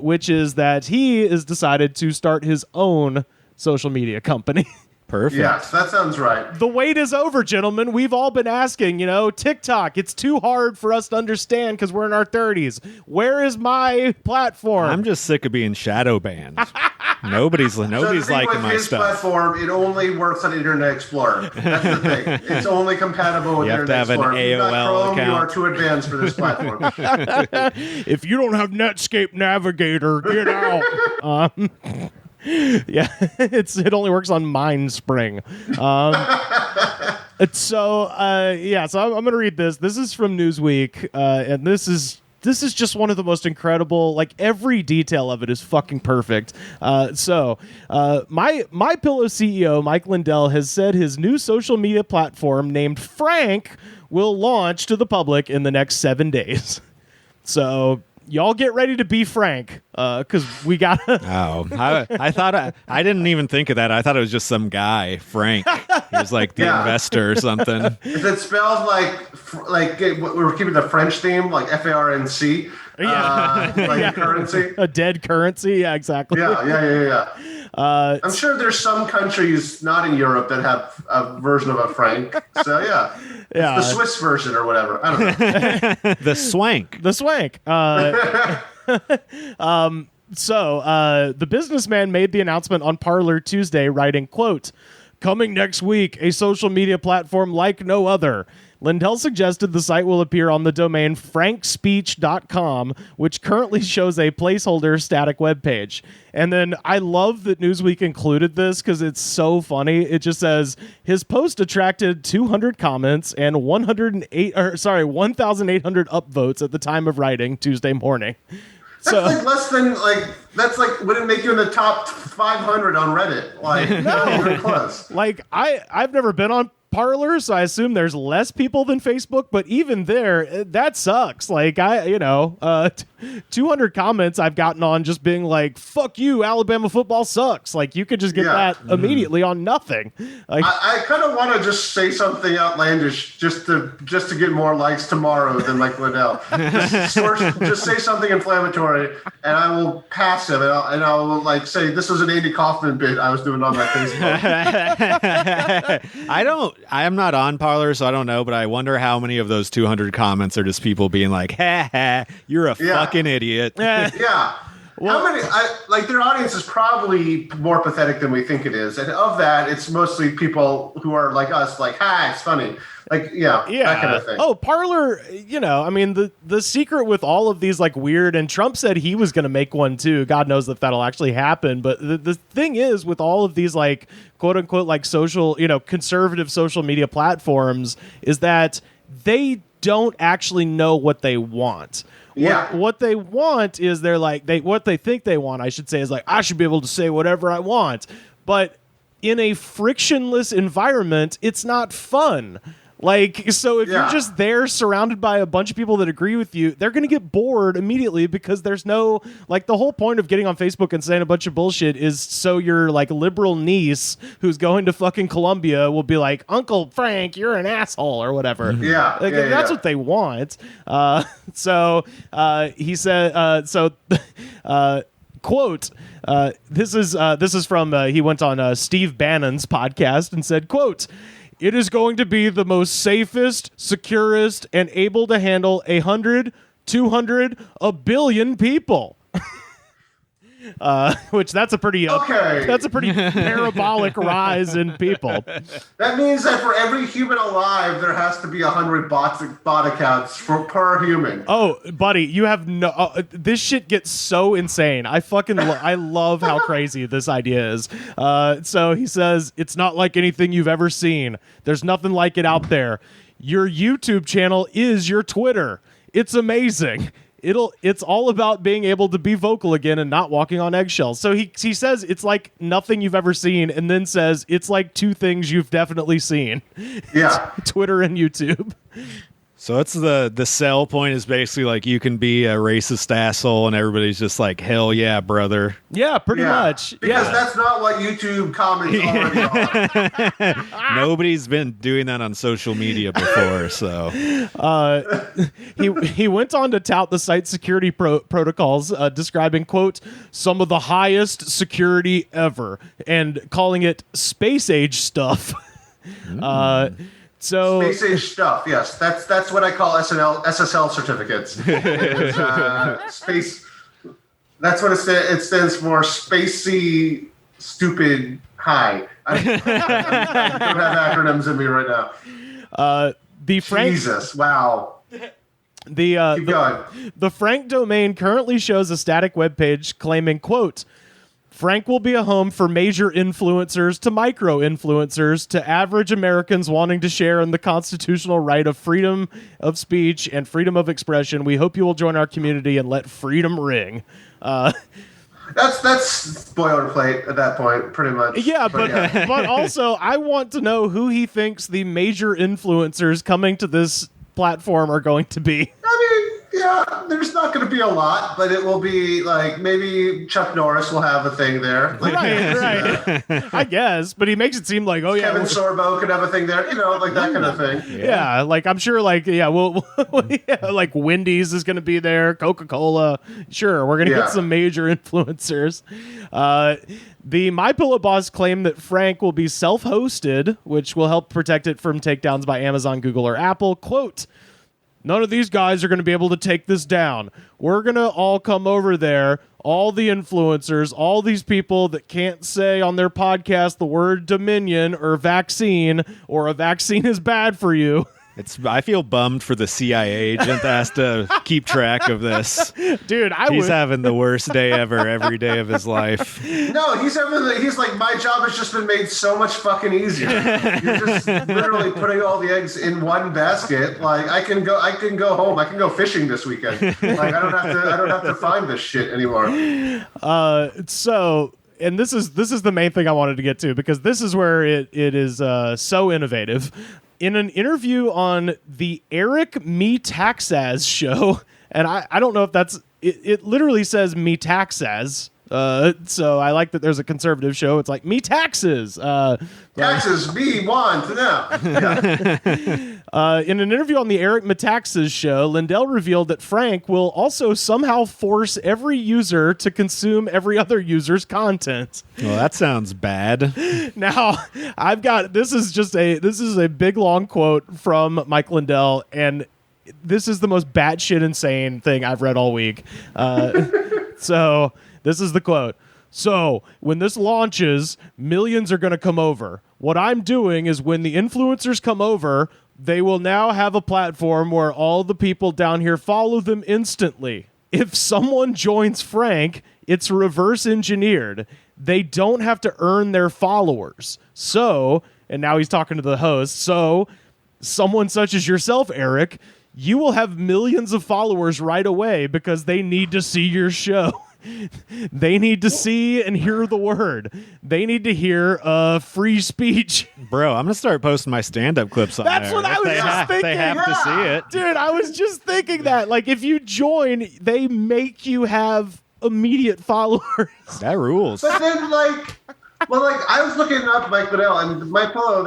which is that he has decided to start his own social media company. Perfect. Yes, that sounds right. The wait is over, gentlemen. We've all been asking, TikTok, it's too hard for us to understand because we're in our 30s. Where is my platform? I'm just sick of being shadow banned. Nobody's liking my his stuff. Platform, it only works on Internet Explorer. That's the thing. It's only compatible with Internet Explorer. You have to have an AOL Chrome, account. You are too advanced for this platform. If you don't have Netscape Navigator, get out. Yeah, it only works on MindSpring. So I'm going to read this. This is from Newsweek, and this is just one of the most incredible, like, every detail of it is fucking perfect. My Pillow CEO, Mike Lindell, has said his new social media platform named Frank will launch to the public in the next 7 days. So y'all get ready to be Frank, because we got. Oh, I thought I didn't even think of that. I thought it was just some guy, Frank. He was like the investor or something. Is it spelled like we were keeping the French theme, like FARNC? Like currency, a dead currency. Yeah, exactly. Yeah. I'm sure there's some countries not in Europe that have a version of a franc. So it's the Swiss version or whatever. I don't know. The swank. So the businessman made the announcement on Parler Tuesday, writing, quote, "Coming next week, a social media platform like no other." Lindell suggested the site will appear on the domain frankspeech.com, which currently shows a placeholder static webpage. And then I love that Newsweek included this because it's so funny. It just says, his post attracted 200 comments and 1,800 upvotes at the time of writing Tuesday morning. That's like less than, wouldn't make you in the top 500 on Reddit. Not even close. I've never been on Parler, so I assume there's less people than Facebook, but even there, that sucks. 200 comments I've gotten on just being like, fuck you, Alabama football sucks. You could just get that immediately on nothing. I kind of want to just say something outlandish just to get more likes tomorrow than like Liddell. Just say something inflammatory, and I will pass him, and I will say this was an Andy Kaufman bit I was doing on my Facebook. I'm not on Parler, so I don't know, but I wonder how many of those 200 comments are just people being like, ha ha, you're a fucking idiot. Yeah. Well, how many? Their audience is probably more pathetic than we think it is, and of that, it's mostly people who are like us, like, "Ha, it's funny." That kind of thing. Oh, Parler, the secret with all of these weird, and Trump said he was going to make one too. God knows if that'll actually happen. But the thing is, with all of these quote unquote social, conservative social media platforms, is that they don't actually know what they want. What they want is what they think they want, I should say, is I should be able to say whatever I want. But in a frictionless environment, it's not fun. So if you're just there surrounded by a bunch of people that agree with you, they're going to get bored immediately because there's no, the whole point of getting on Facebook and saying a bunch of bullshit is so your, liberal niece who's going to fucking Columbia will be like, Uncle Frank, you're an asshole or whatever. That's what they want. He said, quote, this is from, he went on Steve Bannon's podcast and said, quote, "It is going to be the most safest, securest, and able to handle 100, 200, a billion people." which that's a pretty parabolic rise in people. That means that for every human alive, there has to be 100 bot accounts per human. Oh, buddy, you have no. This shit gets so insane. I fucking I love how crazy this idea is. So he says it's not like anything you've ever seen. There's nothing like it out there. Your YouTube channel is your Twitter. It's amazing. It's all about being able to be vocal again and not walking on eggshells. So he says it's like nothing you've ever seen, and then says it's like two things you've definitely seen. Yeah. Twitter and YouTube. So it's the sell point is basically like you can be a racist asshole and everybody's just like, hell yeah, brother. Yeah, pretty much. Because yeah. That's not what YouTube comments already are. Nobody's been doing that on social media before, so. He went on to tout the site's security protocols, describing, quote, some of the highest security ever, and calling it space age stuff. So Space age stuff, yes. That's what I call SSL certificates. It's, space. That's what it stands for. Spacey Stupid High. I don't have acronyms in me right now. Jesus, wow. The Frank domain currently shows a static webpage claiming, quote, Frank will be a home for major influencers to micro-influencers to average Americans wanting to share in the constitutional right of freedom of speech and freedom of expression. We hope you will join our community and let freedom ring. That's boilerplate at that point, pretty much. Yeah, but also I want to know who he thinks the major influencers coming to this platform are going to be. I mean, yeah, there's not going to be a lot, but it will be like maybe Chuck Norris will have a thing there. Like, right. I guess, but he makes it seem like, oh yeah, Kevin Sorbo could have a thing there, like that kind of thing. Yeah, like I'm sure, like like Wendy's is going to be there, Coca-Cola. Sure, we're going to get some major influencers. The MyPillow boss claimed that Frank will be self-hosted, which will help protect it from takedowns by Amazon, Google, or Apple. Quote, none of these guys are going to be able to take this down. We're going to all come over there, all the influencers, all these people that can't say on their podcast the word Dominion or vaccine or a vaccine is bad for you. I feel bummed for the CIA agent that has to keep track of this. Dude, he's having the worst day ever every day of his life. No, he's like, my job has just been made so much fucking easier. You're just literally putting all the eggs in one basket. Like I can go home. I can go fishing this weekend. Like I don't have to find this shit anymore. And this is the main thing I wanted to get to, because this is where it is so innovative. In an interview on the Eric Metaxas show, and I don't know if that's it literally says Metaxas. So I like that there's a conservative show. It's like me taxes. Taxes me want now. Yeah. In an interview on the Eric Metaxas show, Lindell revealed that Frank will also somehow force every user to consume every other user's content. Well, that sounds bad. Now, this is a big long quote from Mike Lindell, and this is the most batshit insane thing I've read all week. So this is the quote. So, when this launches, millions are going to come over. What I'm doing is when the influencers come over, they will now have a platform where all the people down here follow them instantly. If someone joins Frank, it's reverse engineered. They don't have to earn their followers. So, and now he's talking to the host, so someone such as yourself, Eric, you will have millions of followers right away because they need to see your show. They need to see and hear the word. They need to hear free speech. Bro, I'm going to start posting my stand-up clips on there. That's what I was just thinking. They have to see it. Dude, I was just thinking that. Like, if you join, they make you have immediate followers. That rules. But then, I was looking up Mike Lindell, and MyPillow,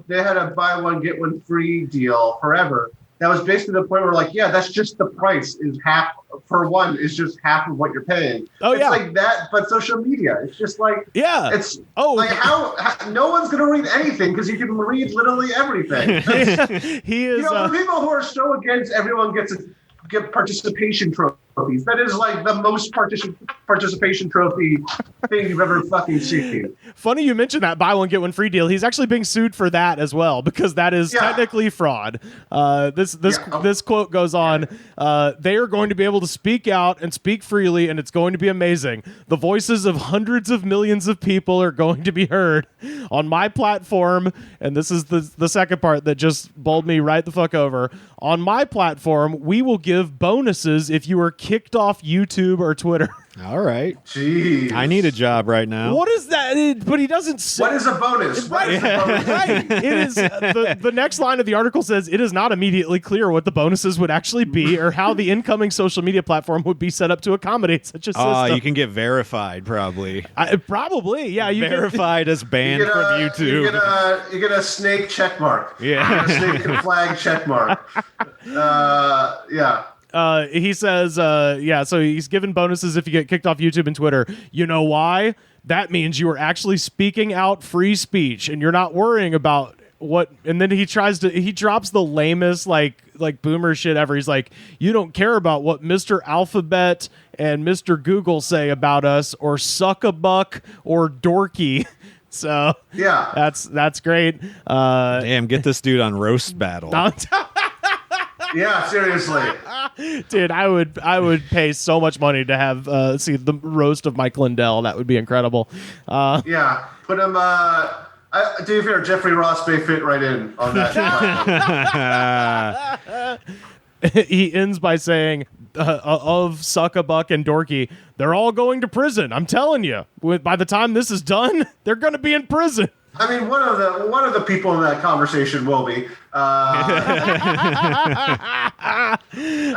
they had a buy one get one free deal forever. That was basically the point where, that's just the price is half for one is just half of what you're paying. Oh, it's like that, but social media. It's just like it's how no one's gonna read anything because you can read literally everything. He is. The people who are so against everyone gets participation trophy. trophies. That is like the most participation trophy thing you've ever fucking seen. Funny you mentioned that buy one get one free deal. He's actually being sued for that as well because that is technically fraud. This quote goes on: "They are going to be able to speak out and speak freely, and it's going to be amazing. The voices of hundreds of millions of people are going to be heard on my platform." And this is the second part that just bowled me right the fuck over. "On my platform, we will give bonuses if you are kicked off YouTube or Twitter." All right. Jeez. I need a job right now. What is that? But he doesn't say. What is a bonus? What is a bonus? Right. It is the next line of the article says it is not immediately clear what the bonuses would actually be or how the incoming social media platform would be set up to accommodate such a system. You can get verified, probably. Probably, yeah. You verified as banned from YouTube. You get a snake check mark. Yeah. A snake and flag check mark. Yeah. He says, so he's given bonuses if you get kicked off YouTube and Twitter. You know why? That means you are actually speaking out free speech and you're not worrying about what. And then he drops the lamest, like boomer shit ever. He's like, you don't care about what Mr. Alphabet and Mr. Google say about us or suck a buck or dorky. So yeah, that's great. Damn, get this dude on Roast Battle. Yeah, seriously, dude. I would pay so much money to have see the roast of Mike Lindell. That would be incredible. Yeah, put him. Do you fear Jeffrey Ross may fit right in on that? He ends by saying, of Suck a Buck and Dorky, they're all going to prison. I'm telling you, by the time this is done, they're going to be in prison. I mean, one of the people in that conversation will be. I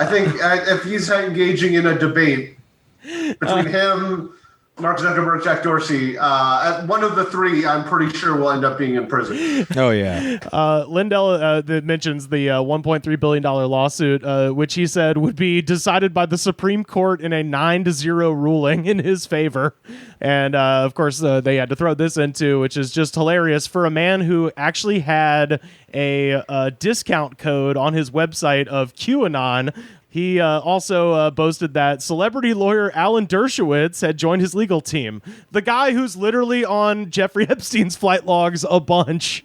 think if he's engaging in a debate between him, Mark Zuckerberg, Jack Dorsey, one of the three, I'm pretty sure will end up being in prison. Oh, yeah. Lindell mentions the $1.3 billion lawsuit, which he said would be decided by the Supreme Court in a 9-0 ruling in his favor. And, of course, they had to throw this into, which is just hilarious, for a man who actually had a discount code on his website of QAnon. He also boasted that celebrity lawyer Alan Dershowitz had joined his legal team. The guy who's literally on Jeffrey Epstein's flight logs a bunch.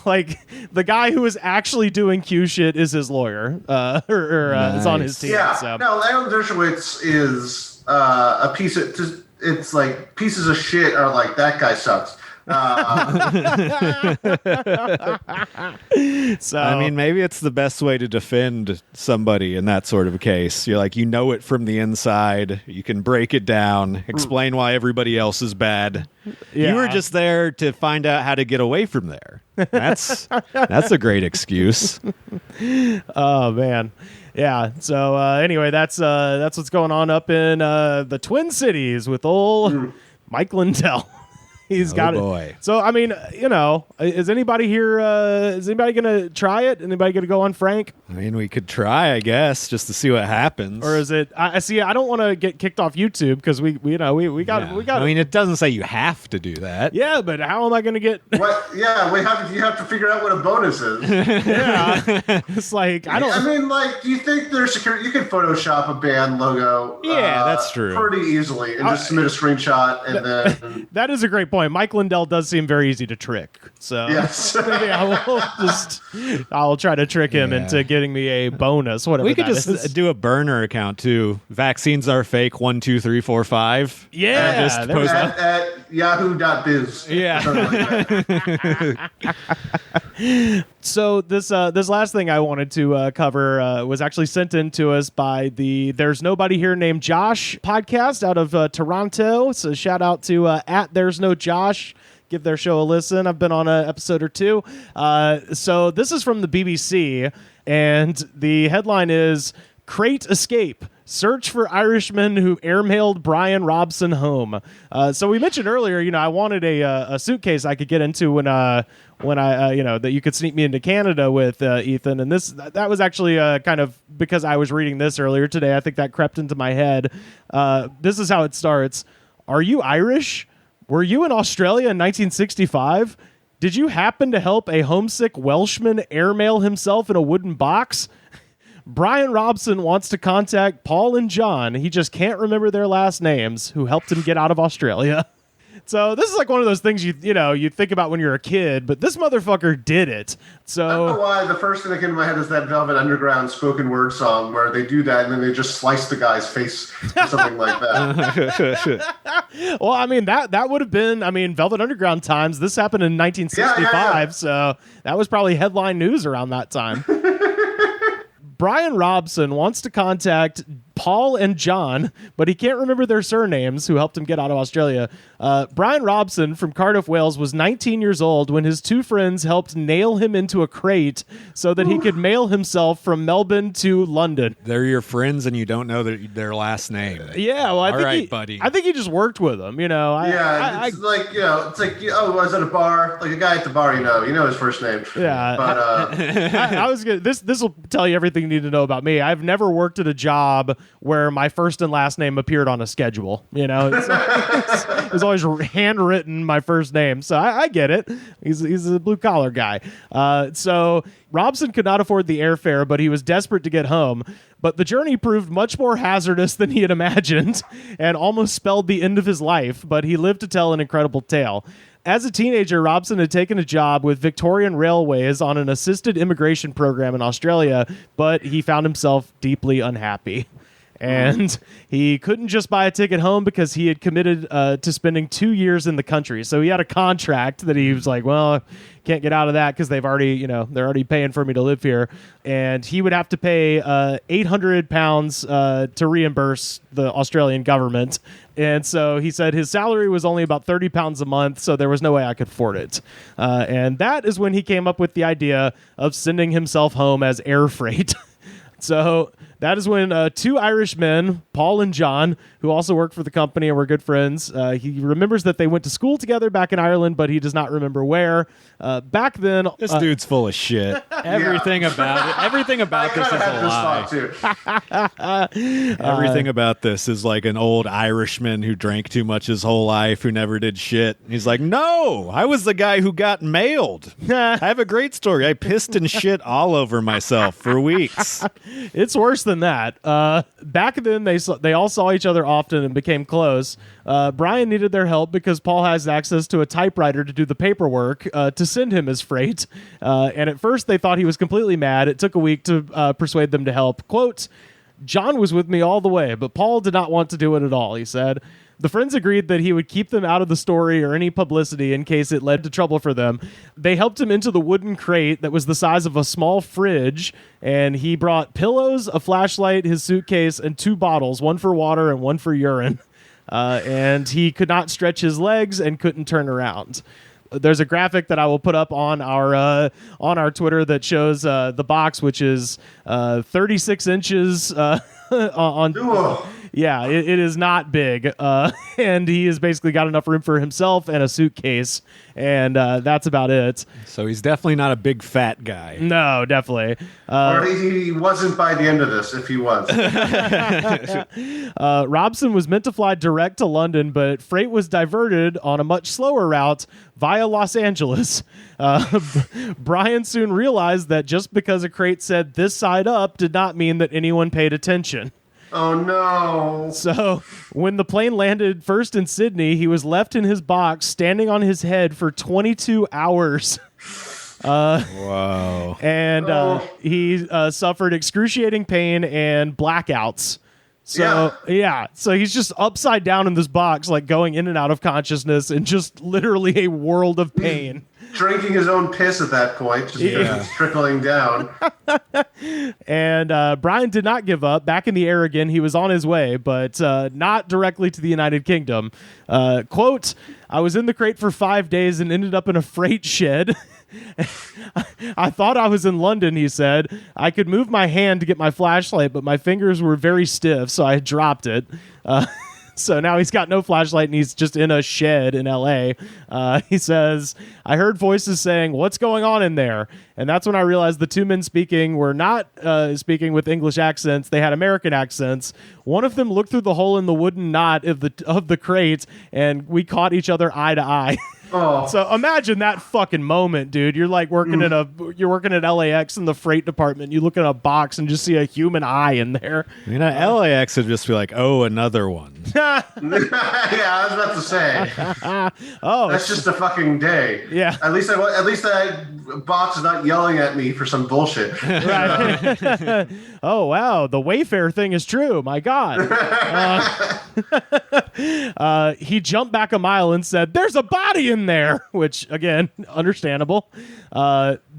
Like, the guy who is actually doing Q shit is his lawyer, is on his team. Yeah, so. No, Alan Dershowitz is a piece of... It's like pieces of shit are like, that guy sucks. So I mean, maybe it's the best way to defend somebody in that sort of a case. You're like, you know it from the inside. You can break it down, explain why everybody else is bad. Yeah. You were just there to find out how to get away from there. That's a great excuse. Oh man. Yeah. So anyway, that's what's going on up in the Twin Cities with old Mike Lindell. He's got it. So, I mean, is anybody here, is anybody going to try it? Anybody going to go on Frank? I mean, we could try, I guess, just to see what happens. Or is it, I don't want to get kicked off YouTube because we got. I mean, it doesn't say you have to do that. Yeah, but how am I going to get. What? Yeah, you have to figure out what a bonus is. Yeah. It's like, I mean, like, do you think there's security? You can Photoshop a band logo. Yeah, that's true. Pretty easily and just submit a screenshot and then. That is a great point. Mike Lindell does seem very easy to trick. So yes. I'll try to trick him into getting me a bonus, whatever. We could just do a burner account too. Vaccines are fake 1, 2, 3, 4, 5. Yeah. Just post at yahoo.biz. Yeah. So this last thing I wanted to cover was actually sent in to us by the There's Nobody Here Named Josh podcast out of Toronto. So shout out to at There's No Josh. Give their show a listen. I've been on an episode or two. So this is from the BBC, and the headline is Crate Escape. Search for Irishman who airmailed Brian Robson home. So we mentioned earlier, I wanted a suitcase I could get into when I that you could sneak me into Canada with, Ethan. And that was actually kind of because I was reading this earlier today. I think that crept into my head. This is how it starts. Are you Irish? Were you in Australia in 1965? Did you happen to help a homesick Welshman airmail himself in a wooden box? Brian Robson wants to contact Paul and John. He just can't remember their last names, who helped him get out of Australia. So this is like one of those things you think about when you're a kid, but this motherfucker did it. So I don't know why the first thing that came to my head is that Velvet Underground spoken word song where they do that and then they just slice the guy's face or something like that. Well, I mean that would have been Velvet Underground times. This happened in 1965, so that was probably headline news around that time. Brian Robson wants to contact Paul and John, but he can't remember their surnames, who helped him get out of Australia. Brian Robson from Cardiff, Wales, was 19 years old when his two friends helped nail him into a crate so that he could mail himself from Melbourne to London. They're your friends and you don't know their last name. Yeah, well, buddy. I think he just worked with them, it's like I was at a bar, like a guy at the bar, you know his first name. Yeah. But I was gonna, this will tell you everything you need to know about me. I've never worked at a job where my first and last name appeared on a schedule. It's always handwritten, my first name. So I get it. He's a blue collar guy. So Robson could not afford the airfare, but he was desperate to get home. But the journey proved much more hazardous than he had imagined and almost spelled the end of his life, but he lived to tell an incredible tale. As a teenager, Robson had taken a job with Victorian Railways on an assisted immigration program in Australia, but he found himself deeply unhappy. And he couldn't just buy a ticket home because he had committed to spending 2 years in the country. So he had a contract that he was like, well, can't get out of that because they're already paying for me to live here. And he would have to pay £800 to reimburse the Australian government. And so he said his salary was only about £30 a month, so there was no way I could afford it. And that is when he came up with the idea of sending himself home as air freight. So that is when two Irish men, Paul and John, who also work for the company and were good friends, he remembers that they went to school together back in Ireland, but he does not remember where. Back then... This dude's full of shit. Everything about it. Everything about this is a lie. Everything about this is like an old Irishman who drank too much his whole life, who never did shit. He's like, no, I was the guy who got mailed. I have a great story. I pissed and shit all over myself for weeks. It's worse than that. Back then, they all saw each other often and became close. Brian needed their help because Paul has access to a typewriter to do the paperwork to send him his freight. And at first, they thought he was completely mad. It took a week to persuade them to help. Quote, John was with me all the way, but Paul did not want to do it at all, he said. The friends agreed that he would keep them out of the story or any publicity in case it led to trouble for them. They helped him into the wooden crate that was the size of a small fridge, and he brought pillows, a flashlight, his suitcase, and 2 bottles, one for water and one for urine. And he could not stretch his legs and couldn't turn around. There's a graphic that I will put up on our Twitter that shows the box, which is 36 inches on. Yeah, it is not big, and he has basically got enough room for himself and a suitcase, and that's about it. So he's definitely not a big fat guy. No, definitely. Or he wasn't by the end of this, if he was. Robson was meant to fly direct to London, but freight was diverted on a much slower route via Los Angeles. Brian soon realized that just because a crate said this side up did not mean that anyone paid attention. Oh, no. So when the plane landed first in Sydney, he was left in his box standing on his head for 22 hours. Wow. And he suffered excruciating pain and blackouts. So, yeah. So he's just upside down in this box, like going in and out of consciousness in just literally a world of pain. Drinking his own piss at that point, just because it's trickling down. And Brian did not give up. Back in the air again, he was on his way, but not directly to the United Kingdom. Quote, I was in the crate for 5 days and ended up in a freight shed. I thought I was in London, he said. I could move my hand to get my flashlight, but my fingers were very stiff, so I dropped it. So now he's got no flashlight and he's just in a shed in L.A. He says, I heard voices saying, what's going on in there? And that's when I realized the two men speaking were not speaking with English accents. They had American accents. One of them looked through the hole in the wooden knot of the crate, and we caught each other eye to eye. Oh. So imagine that fucking moment, dude. You're like working at LAX in the freight department. You look at a box and just see a human eye in there. You know, LAX would just be like, oh, another one. Yeah, I was about to say. Oh, That's just a fucking day. Yeah. At least that box is not yelling at me for some bullshit. right. Oh wow, the Wayfair thing is true. My God. He jumped back a mile and said, "There's a body in there," which again, understandable.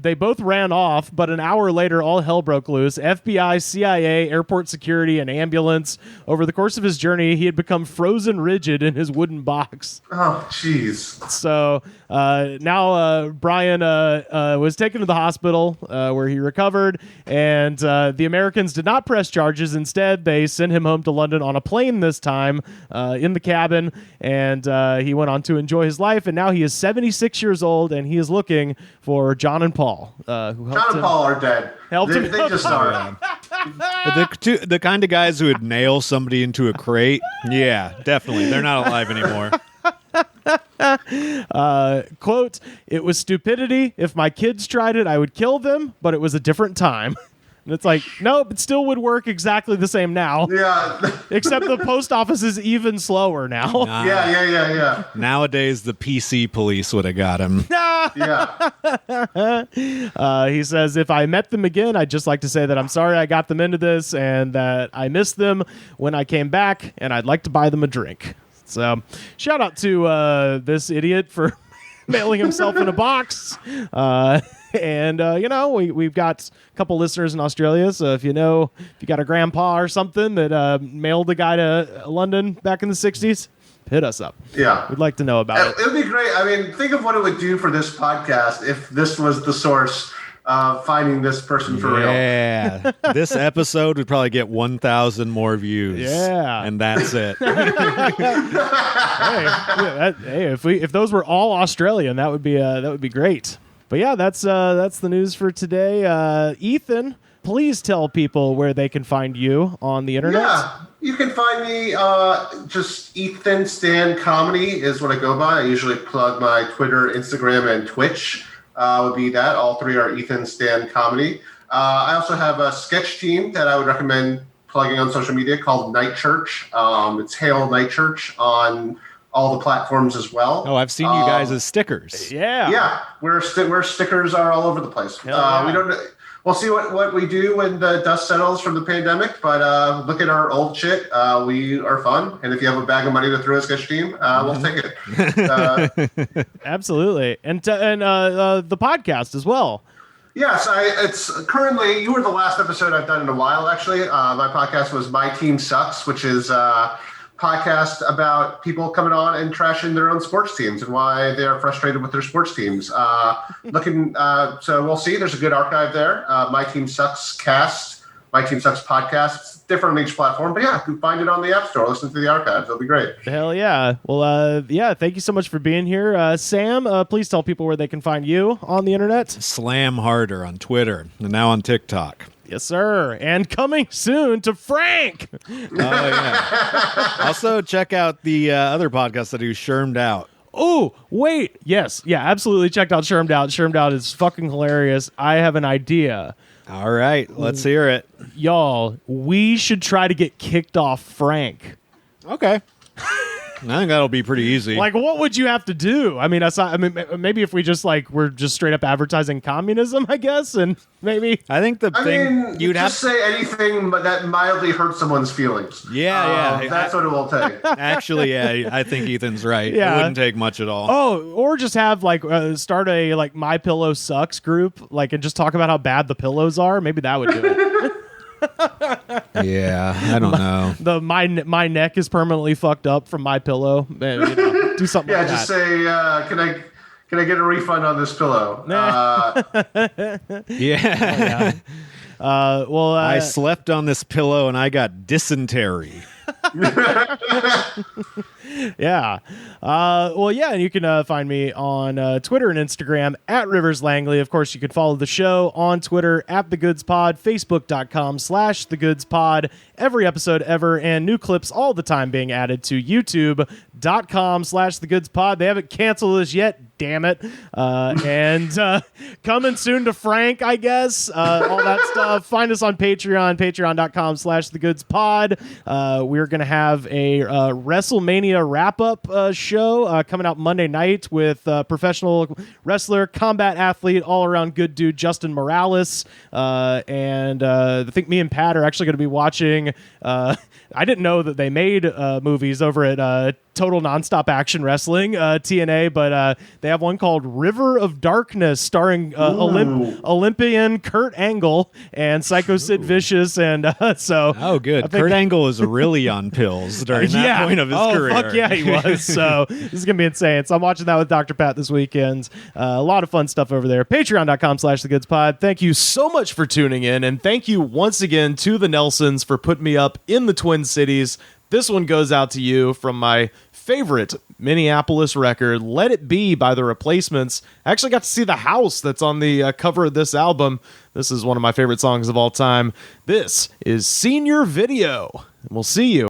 They both ran off, but an hour later, all hell broke loose. FBI, CIA, airport security, and ambulance. Over the course of his journey, he had become frozen rigid in his wooden box. Oh, jeez. So now Brian was taken to the hospital where he recovered, and the Americans did not press charges. Instead, they sent him home to London on a plane this time in the cabin, and he went on to enjoy his life, and now he is 76 years old, and he is looking for John and Paul. Who helped John and Paul are dead. They just are. The kind of guys who would nail somebody into a crate, yeah, definitely. They're not alive anymore. Quote, "It was stupidity. If my kids tried it, I would kill them, but it was a different time." And it's like, nope, it still would work exactly the same now. Yeah. Except the post office is even slower now. Yeah. Nowadays, the PC police would have got him. Yeah. He says, "If I met them again, I'd just like to say that I'm sorry I got them into this and that I missed them when I came back, and I'd like to buy them a drink." So shout out to this idiot for mailing himself in a box. And, we've got a couple listeners in Australia. So if you got a grandpa or something that mailed a guy to London back in the 60s, hit us up. Yeah. We'd like to know about it. It would be great. I mean, think of what it would do for this podcast if this was the source of finding this person for real. Yeah. This episode would probably get 1,000 more views. Yeah. And that's it. If those were all Australian, that would be great. But yeah, that's the news for today. Ethan, please tell people where they can find you on the internet. Yeah, you can find me just Ethan Stan Comedy is what I go by. I usually plug my Twitter, Instagram, and Twitch. Would be that. All three are Ethan Stan Comedy. I also have a sketch team that I would recommend plugging on social media called Night Church. It's Hail Night Church on all the platforms as well. Oh, I've seen you guys as stickers. Yeah. Yeah, where stickers are all over the place. Yeah. We'll see what we do when the dust settles from the pandemic, but look at our old shit. We are fun, and if you have a bag of money to throw a sketch team, we'll take it. Absolutely. And the podcast as well. Yes, it's currently, you were the last episode I've done in a while, actually. My podcast was My Team Sucks, which is podcast about people coming on and trashing their own sports teams and why they are frustrated with their sports teams. So we'll see. There's a good archive there. My Team Sucks cast, My Team Sucks podcast. It's different on each platform, but yeah, you can find it on the App Store. Listen to the archives. It'll be great. Hell yeah. Well, thank you so much for being here. Sam, please tell people where they can find you on the internet. Slam Harder on Twitter and now on TikTok. Yes, sir. And coming soon to Frank. Oh, yeah. Also, check out the other podcast I do, Shermed Out. Oh, wait. Yes. Yeah, absolutely. Checked out Shermed Out. Shermed Out is fucking hilarious. I have an idea. All right. Let's hear it. Y'all, we should try to get kicked off Frank. Okay. I think that'll be pretty easy. Like, what would you have to do? I mean, maybe if we just we're just straight up advertising communism, I guess, and maybe. I think you'd have to say anything but that mildly hurts someone's feelings. Yeah. That's what it will take. Actually, yeah, I think Ethan's right. Yeah. It wouldn't take much at all. Oh, or just have start a My Pillow Sucks group, and just talk about how bad the pillows are. Maybe that would do it. Yeah, I don't know. My neck is permanently fucked up from My Pillow. Do something. Yeah, like just that. say, can I get a refund on this pillow? Yeah. Well, I slept on this pillow and I got dysentery. Yeah. Well, yeah, and you can find me on Twitter and Instagram at Rivers Langley. Of course, you can follow the show on Twitter at The Goods Pod, Facebook.com/The Goods Pod. Every episode ever, and new clips all the time being added to YouTube.com/The Goods Pod. They haven't canceled us yet, damn it. And coming soon to Frank, I guess. All that stuff. Find us on Patreon, patreon.com/The Goods Pod. We're going to have a WrestleMania wrap-up show coming out Monday night with professional wrestler, combat athlete, all-around good dude Justin Morales. And I think me and Pat are actually going to be watching... I didn't know that they made movies over at Total Nonstop Action Wrestling, TNA, but they have one called River of Darkness starring Olympian Kurt Angle and Psycho Sid Vicious. And so... Oh, good. Kurt Angle is really on pills during that point of his career. Fuck yeah, he was. So this is going to be insane. So I'm watching that with Dr. Pat this weekend. A lot of fun stuff over there. Patreon.com/The Goods Pod. Thank you so much for tuning in. And thank you once again to the Nelsons for putting me up in the Twin Cities. This one goes out to you from my favorite Minneapolis record, Let It Be by The Replacements. I actually got to see the house that's on the cover of this album. This is one of my favorite songs of all time. This is Senior Video. We'll see you